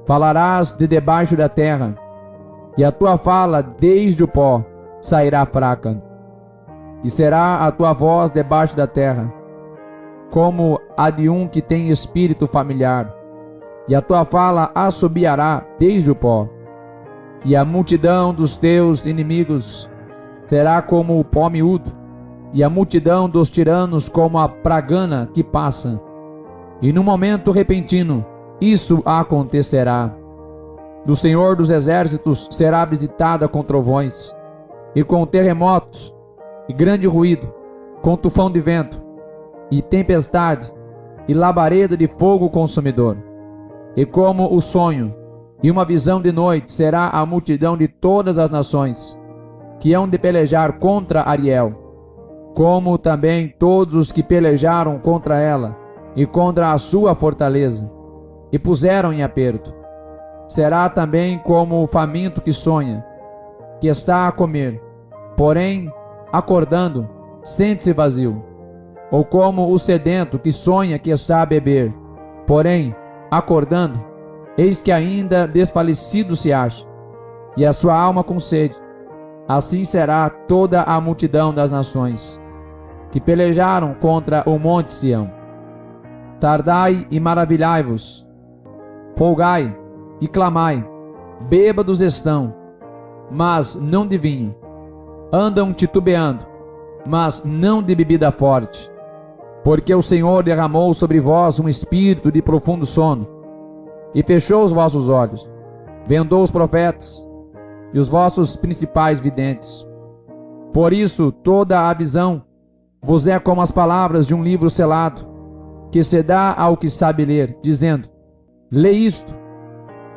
falarás de debaixo da terra, e a tua fala desde o pó sairá fraca. E será a tua voz debaixo da terra, como a de um que tem espírito familiar, e a tua fala assobiará desde o pó. E a multidão dos teus inimigos será como o pó miúdo, e a multidão dos tiranos como a pragana que passa. E no momento repentino isso acontecerá. Do Senhor dos exércitos será visitada com trovões, e com terremotos, e grande ruído, com tufão de vento, e tempestade, e labareda de fogo consumidor. E como o sonho, e uma visão de noite será a multidão de todas as nações, que hão de pelejar contra Ariel, como também todos os que pelejaram contra ela, e contra a sua fortaleza, e puseram em aperto. Será também como o faminto que sonha, que está a comer, porém, acordando, sente-se vazio. Ou como o sedento que sonha que está a beber, porém, acordando, eis que ainda desfalecido se acha, e a sua alma com sede. Assim será toda a multidão das nações, que pelejaram contra o monte Sião. Tardai e maravilhai-vos, folgai e clamai, bêbados estão, mas não de vinho, andam titubeando, mas não de bebida forte, porque o Senhor derramou sobre vós um espírito de profundo sono, e fechou os vossos olhos, vendou os profetas e os vossos principais videntes. Por isso toda a visão vos é como as palavras de um livro selado, que se dá ao que sabe ler, dizendo: lê isto,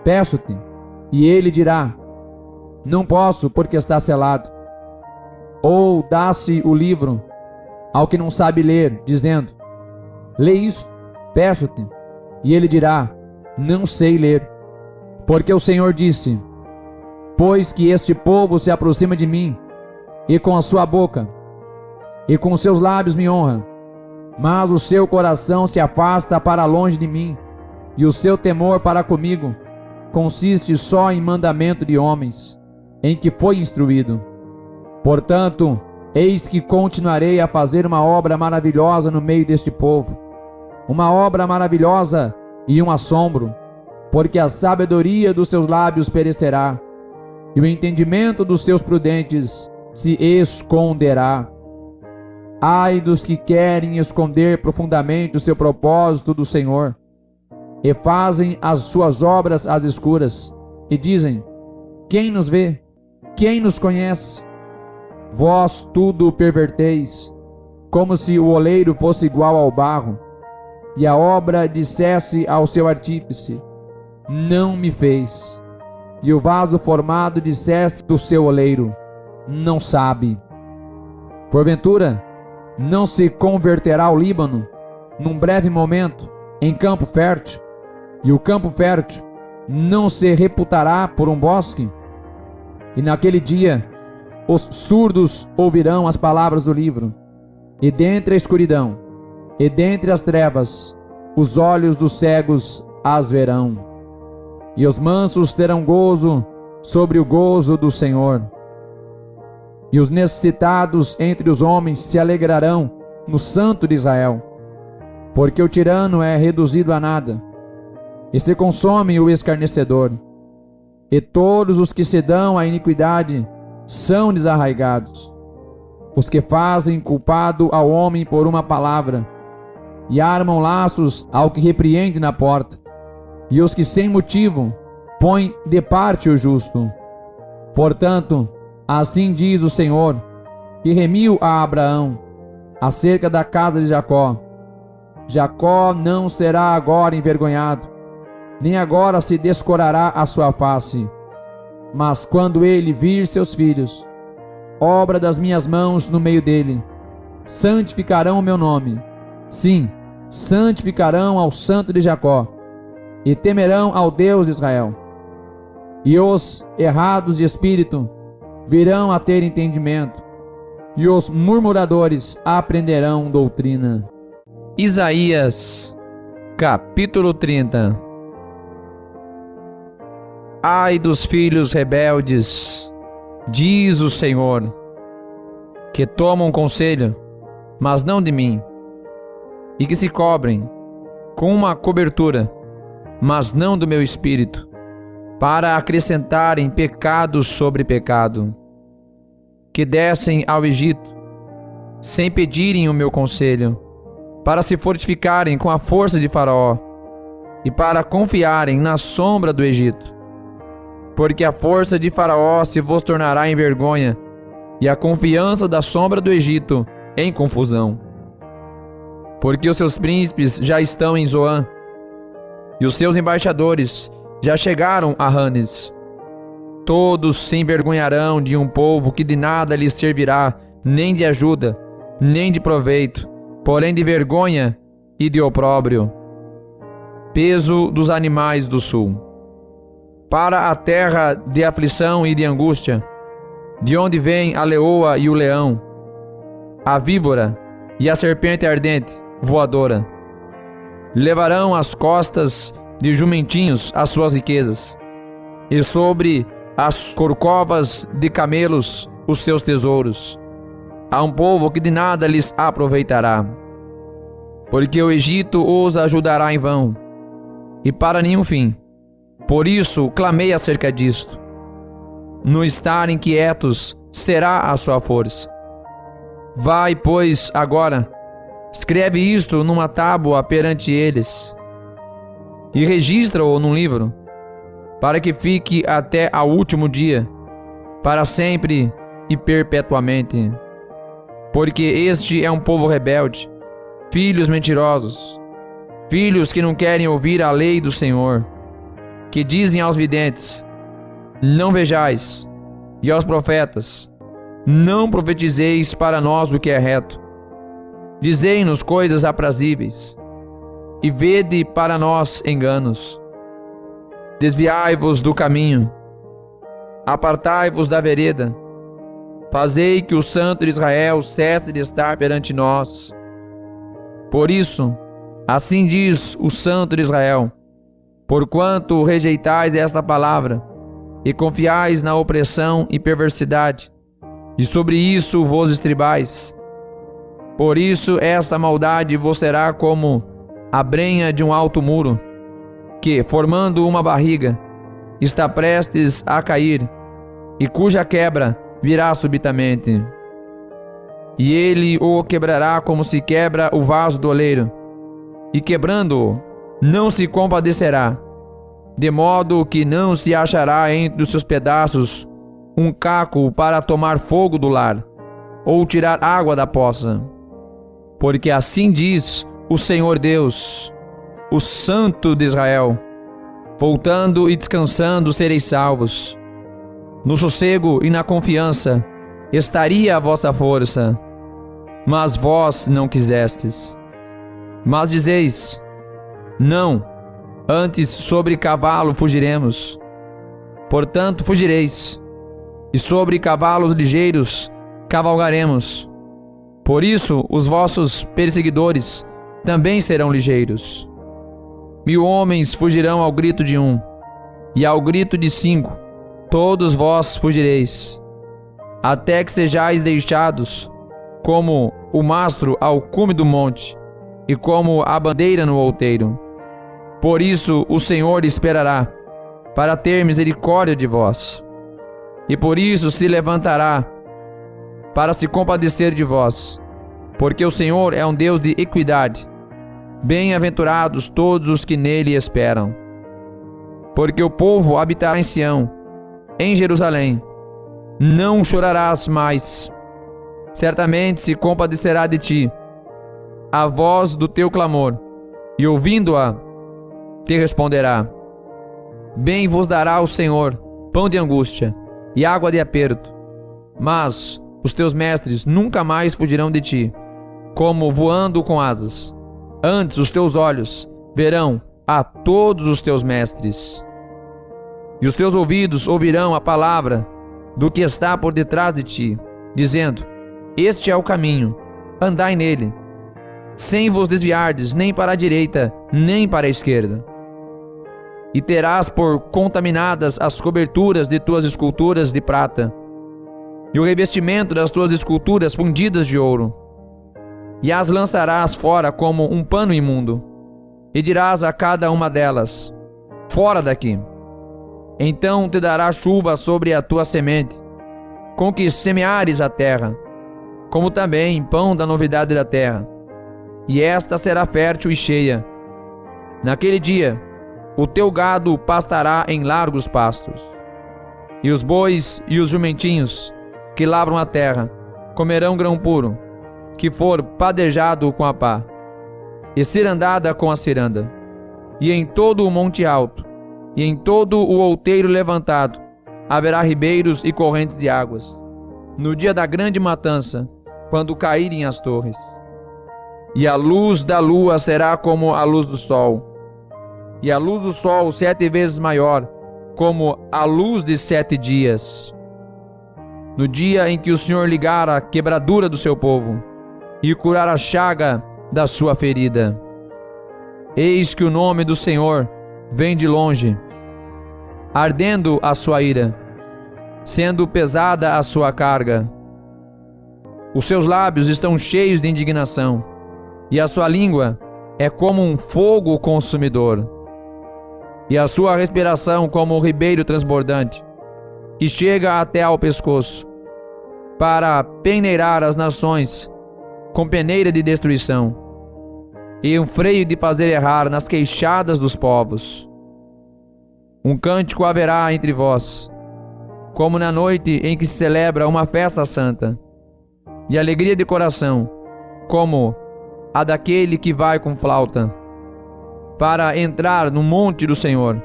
peço-te, e ele dirá: Não posso, porque está selado. Ou dá-se o livro ao que não sabe ler, dizendo: lê isso, peço-te. E ele dirá: não sei ler. Porque o Senhor disse: pois que este povo se aproxima de mim, e com a sua boca, e com os seus lábios me honra, mas o seu coração se afasta para longe de mim, e o seu temor para comigo consiste só em mandamento de homens, em que foi instruído. Portanto, eis que continuarei a fazer uma obra maravilhosa no meio deste povo, uma obra maravilhosa e um assombro, porque a sabedoria dos seus lábios perecerá, e o entendimento dos seus prudentes se esconderá. Ai dos que querem esconder profundamente o seu propósito do Senhor, e fazem as suas obras às escuras, e dizem: quem nos vê? Quem nos conhece? Vós tudo perverteis, como se o oleiro fosse igual ao barro, e a obra dissesse ao seu artífice: não me fez. E o vaso formado dissesse do seu oleiro: não sabe. Porventura, não se converterá o Líbano, num breve momento, em campo fértil, e o campo fértil não se reputará por um bosque? E naquele dia, os surdos ouvirão as palavras do livro, e dentre a escuridão, e dentre as trevas, os olhos dos cegos as verão. E os mansos terão gozo sobre o gozo do Senhor. E os necessitados entre os homens se alegrarão no Santo de Israel. Porque o tirano é reduzido a nada, e se consome o escarnecedor. E todos os que se dão à iniquidade são desarraigados. Os que fazem culpado ao homem por uma palavra, e armam laços ao que repreende na porta. E os que sem motivo põem de parte o justo. Portanto, assim diz o Senhor, que remiu a Abraão acerca da casa de Jacó: Jacó não será agora envergonhado, nem agora se descorará a sua face. Mas quando ele vir seus filhos, obra das minhas mãos no meio dele, santificarão o meu nome. Sim, santificarão ao Santo de Jacó, e temerão ao Deus de Israel. E os errados de espírito virão a ter entendimento, e os murmuradores aprenderão doutrina. Isaías, capítulo 30. Ai dos filhos rebeldes, diz o Senhor, que tomam conselho, mas não de mim, e que se cobrem com uma cobertura, mas não do meu espírito, para acrescentarem pecado sobre pecado, que descem ao Egito, sem pedirem o meu conselho, para se fortificarem com a força de Faraó, e para confiarem na sombra do Egito. Porque a força de Faraó se vos tornará em vergonha, e a confiança da sombra do Egito em confusão. Porque os seus príncipes já estão em Zoan, e os seus embaixadores já chegaram a Ranes. Todos se envergonharão de um povo que de nada lhes servirá, nem de ajuda, nem de proveito, porém de vergonha e de opróbrio. Peso dos animais do sul. Para a terra de aflição e de angústia, de onde vem a leoa e o leão, a víbora e a serpente ardente, voadora. Levarão às costas de jumentinhos as suas riquezas, e sobre as corcovas de camelos os seus tesouros. A um povo que de nada lhes aproveitará, porque o Egito os ajudará em vão, e para nenhum fim. Por isso clamei acerca disto. No estarem quietos será a sua força. Vai, pois, agora, escreve isto numa tábua perante eles, e registra-o num livro, para que fique até ao último dia, para sempre e perpetuamente. Porque este é um povo rebelde, filhos mentirosos, filhos que não querem ouvir a lei do Senhor, que dizem aos videntes: não vejais, E aos profetas: não profetizeis para nós o que é reto. Dizei-nos coisas aprazíveis, e vede para nós enganos. Desviai-vos do caminho, apartai-vos da vereda. Fazei que o Santo de Israel cesse de estar perante nós. Por isso, assim diz o Santo de Israel: porquanto rejeitais esta palavra, e confiais na opressão e perversidade, e sobre isso vos estribais, por isso esta maldade vos será como a brenha de um alto muro, que, formando uma barriga, está prestes a cair, e cuja quebra virá subitamente. E ele o quebrará como se quebra o vaso do oleiro, e quebrando-o, não se compadecerá, de modo que não se achará entre os seus pedaços um caco para tomar fogo do lar, ou tirar água da poça. Porque assim diz o Senhor Deus, o Santo de Israel: voltando e descansando sereis salvos. No sossego e na confiança estaria a vossa força, mas vós não quisestes. Mas dizeis: não, antes sobre cavalo fugiremos. Portanto fugireis, e sobre cavalos ligeiros cavalgaremos. Por isso os vossos perseguidores também serão ligeiros. 1000 homens fugirão ao grito de um, e ao grito de 5 todos vós fugireis, até que sejais deixados como o mastro ao cume do monte, e como a bandeira no outeiro. Por isso o Senhor esperará, para ter misericórdia de vós, e por isso se levantará, para se compadecer de vós, porque o Senhor é um Deus de equidade. Bem-aventurados todos os que nele esperam. Porque o povo habitará em Sião, em Jerusalém. Não chorarás mais. Certamente se compadecerá de ti a voz do teu clamor, e ouvindo-a, te responderá. Bem vos dará o Senhor pão de angústia e água de aperto. Mas os teus mestres nunca mais fugirão de ti, como voando com asas. Antes os teus olhos verão a todos os teus mestres, e os teus ouvidos ouvirão a palavra do que está por detrás de ti, dizendo: este é o caminho, andai nele, sem vos desviardes nem para a direita, nem para a esquerda. E terás por contaminadas as coberturas de tuas esculturas de prata, e o revestimento das tuas esculturas fundidas de ouro. E as lançarás fora como um pano imundo, e dirás a cada uma delas: fora daqui. Então te dará chuva sobre a tua semente, com que semeares a terra, como também pão da novidade da terra, e esta será fértil e cheia. Naquele dia, o teu gado pastará em largos pastos, e os bois e os jumentinhos que lavram a terra comerão grão puro, que for padejado com a pá, e cirandada com a ciranda. E em todo o monte alto, e em todo o outeiro levantado, haverá ribeiros e correntes de águas, no dia da grande matança, quando caírem as torres. E a luz da lua será como a luz do sol, e a luz do sol 7 vezes maior, como a luz de 7 dias. No dia em que o Senhor ligar a quebradura do seu povo, e curar a chaga da sua ferida. Eis que o nome do Senhor vem de longe, ardendo a sua ira, sendo pesada a sua carga. Os seus lábios estão cheios de indignação, e a sua língua é como um fogo consumidor, e a sua respiração como um ribeiro transbordante, que chega até ao pescoço, para peneirar as nações com peneira de destruição, e um freio de fazer errar nas queixadas dos povos. Um cântico haverá entre vós, como na noite em que se celebra uma festa santa, e alegria de coração, como a daquele que vai com flauta, para entrar no monte do Senhor,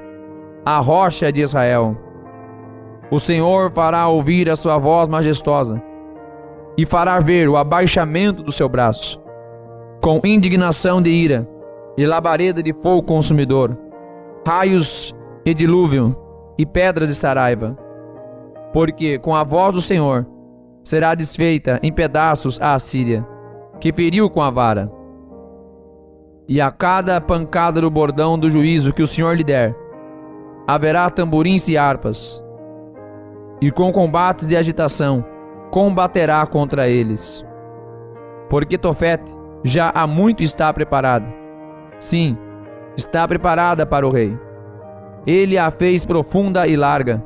a rocha de Israel. O Senhor fará ouvir a sua voz majestosa e fará ver o abaixamento do seu braço, com indignação de ira e labareda de fogo consumidor, raios e dilúvio e pedras de saraiva. Porque com a voz do Senhor será desfeita em pedaços a Assíria, que feriu com a vara. E a cada pancada do bordão do juízo que o Senhor lhe der, haverá tamborins e harpas, e com combates de agitação combaterá contra eles. Porque Tofete já há muito está preparada. Sim, está preparada para o rei. Ele a fez profunda e larga.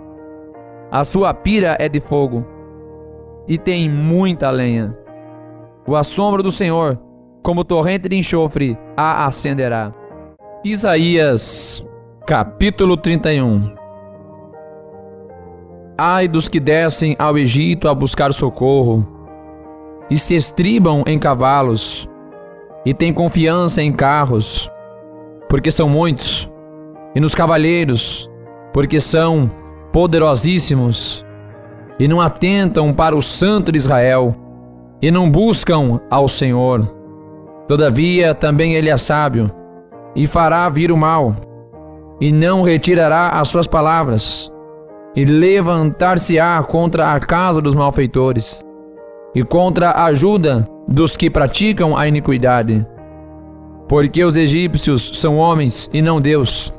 A sua pira é de fogo, e tem muita lenha. O assombro do Senhor, como torrente de enxofre, a acenderá. Isaías, capítulo 31. Ai dos que descem ao Egito a buscar socorro, e se estribam em cavalos, e têm confiança em carros, porque são muitos, e nos cavalheiros, porque são poderosíssimos, e não atentam para o Santo de Israel, e não buscam ao Senhor. Todavia também ele é sábio, e fará vir o mal, e não retirará as suas palavras, e levantar-se-á contra a casa dos malfeitores, e contra a ajuda dos que praticam a iniquidade. Porque os egípcios são homens e não Deus,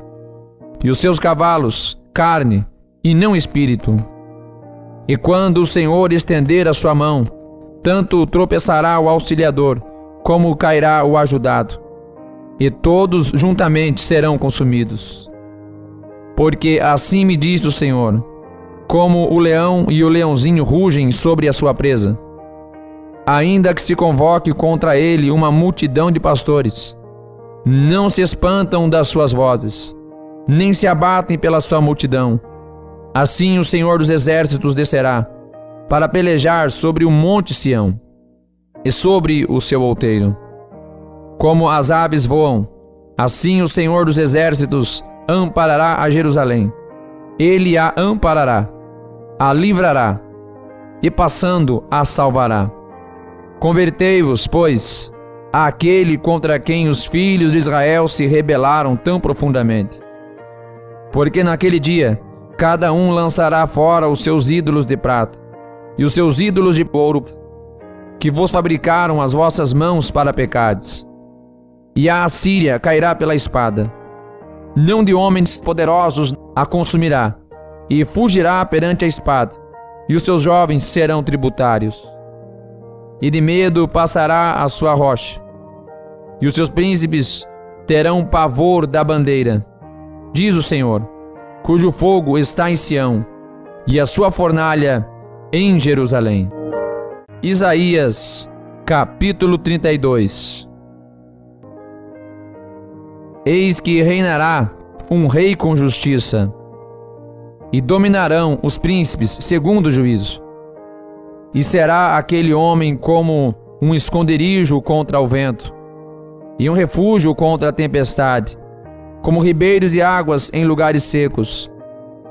e os seus cavalos, carne e não espírito. E quando o Senhor estender a sua mão, tanto tropeçará o auxiliador, como cairá o ajudado, e todos juntamente serão consumidos. Porque assim me diz o Senhor, como o leão e o leãozinho rugem sobre a sua presa, ainda que se convoque contra ele uma multidão de pastores, não se espantam das suas vozes, nem se abatem pela sua multidão. Assim o Senhor dos exércitos descerá, para pelejar sobre o monte Sião, e sobre o seu outeiro. Como as aves voam, assim o Senhor dos exércitos amparará a Jerusalém. Ele a amparará, a livrará, e passando a salvará. Convertei-vos, pois, àquele contra quem os filhos de Israel se rebelaram tão profundamente. Porque naquele dia, cada um lançará fora os seus ídolos de prata, e os seus ídolos de ouro, que vos fabricaram as vossas mãos para pecados. E a Assíria cairá pela espada, não de homens poderosos a consumirá, e fugirá perante a espada, e os seus jovens serão tributários. E de medo passará a sua rocha, e os seus príncipes terão pavor da bandeira, diz o Senhor, cujo fogo está em Sião, e a sua fornalha em Jerusalém. Isaías, capítulo 32. Eis que reinará um rei com justiça, e dominarão os príncipes segundo o juízo. E será aquele homem como um esconderijo contra o vento, e um refúgio contra a tempestade, como ribeiros de águas em lugares secos,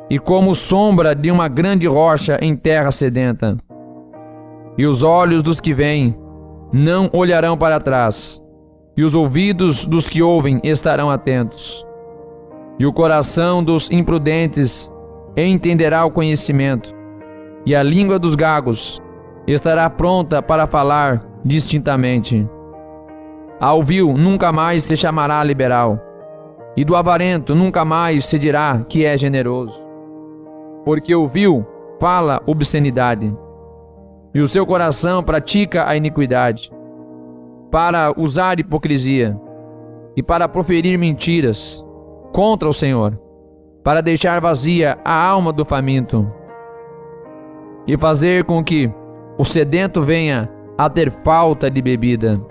e como sombra de uma grande rocha em terra sedenta. E os olhos dos que veem não olharão para trás, e os ouvidos dos que ouvem estarão atentos. E o coração dos imprudentes entenderá o conhecimento, e a língua dos gagos estará pronta para falar distintamente. Ao vil nunca mais se chamará liberal, e do avarento nunca mais se dirá que é generoso. Porque o vil fala obscenidade, e o seu coração pratica a iniquidade, para usar hipocrisia, e para proferir mentiras contra o Senhor, para deixar vazia a alma do faminto, e fazer com que o sedento venha a ter falta de bebida.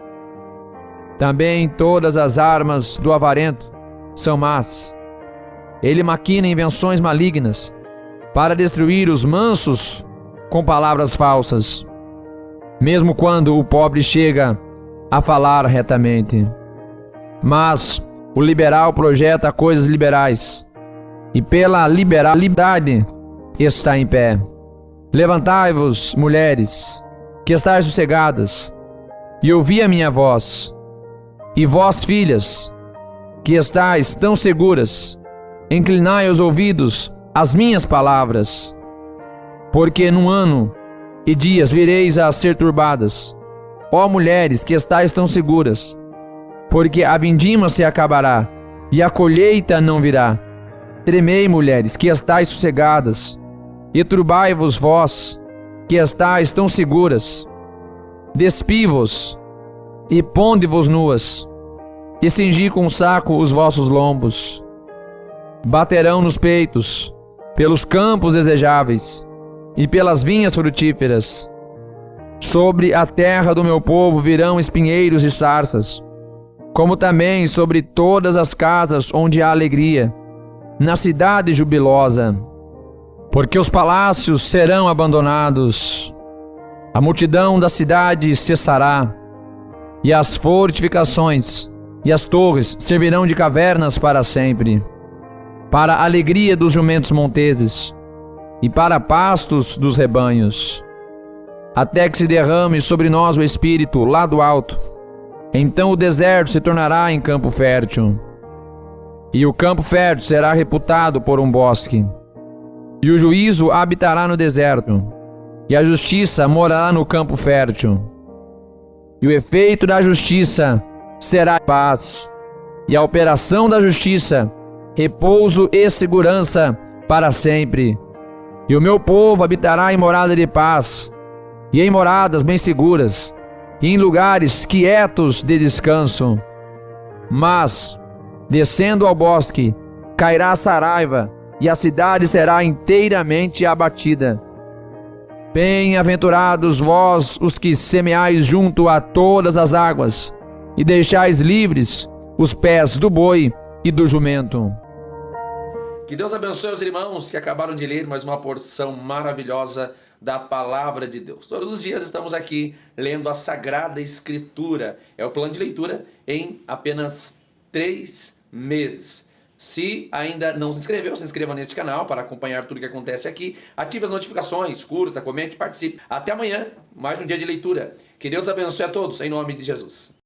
Também todas as armas do avarento são más. Ele maquina invenções malignas para destruir os mansos com palavras falsas, mesmo quando o pobre chega a falar retamente. Mas o liberal projeta coisas liberais, e pela liberalidade está em pé. Levantai-vos, mulheres, que estáis sossegadas, e ouvi a minha voz. E vós, filhas, que estáis tão seguras, inclinai os ouvidos às minhas palavras. Porque num ano e dias vireis a ser turbadas, ó mulheres que estáis tão seguras, porque a vindima se acabará, e a colheita não virá. Tremei, mulheres, que estáis sossegadas, e turbai-vos vós, que estáis tão seguras. Despi-vos, e ponde-vos nuas, e cingi com saco os vossos lombos. Baterão nos peitos, pelos campos desejáveis, e pelas vinhas frutíferas. Sobre a terra do meu povo virão espinheiros e sarças, como também sobre todas as casas onde há alegria, na cidade jubilosa. Porque os palácios serão abandonados, a multidão da cidade cessará, e as fortificações e as torres servirão de cavernas para sempre, para a alegria dos jumentos monteses e para pastos dos rebanhos, até que se derrame sobre nós o Espírito lá do alto. Então o deserto se tornará em campo fértil, e o campo fértil será reputado por um bosque. E o juízo habitará no deserto, e a justiça morará no campo fértil. E o efeito da justiça será paz, e a operação da justiça, repouso e segurança para sempre. E o meu povo habitará em morada de paz, e em moradas bem seguras, e em lugares quietos de descanso. Mas, descendo ao bosque, cairá a saraiva, e a cidade será inteiramente abatida. Bem-aventurados vós, os que semeais junto a todas as águas, e deixais livres os pés do boi e do jumento. Que Deus abençoe os irmãos que acabaram de ler mais uma porção maravilhosa da Palavra de Deus. Todos os dias estamos aqui lendo a Sagrada Escritura. É o plano de leitura em apenas 3 meses. Se ainda não se inscreveu, se inscreva neste canal para acompanhar tudo que acontece aqui. Ative as notificações, curta, comente e participe. Até amanhã, mais um dia de leitura. Que Deus abençoe a todos, em nome de Jesus.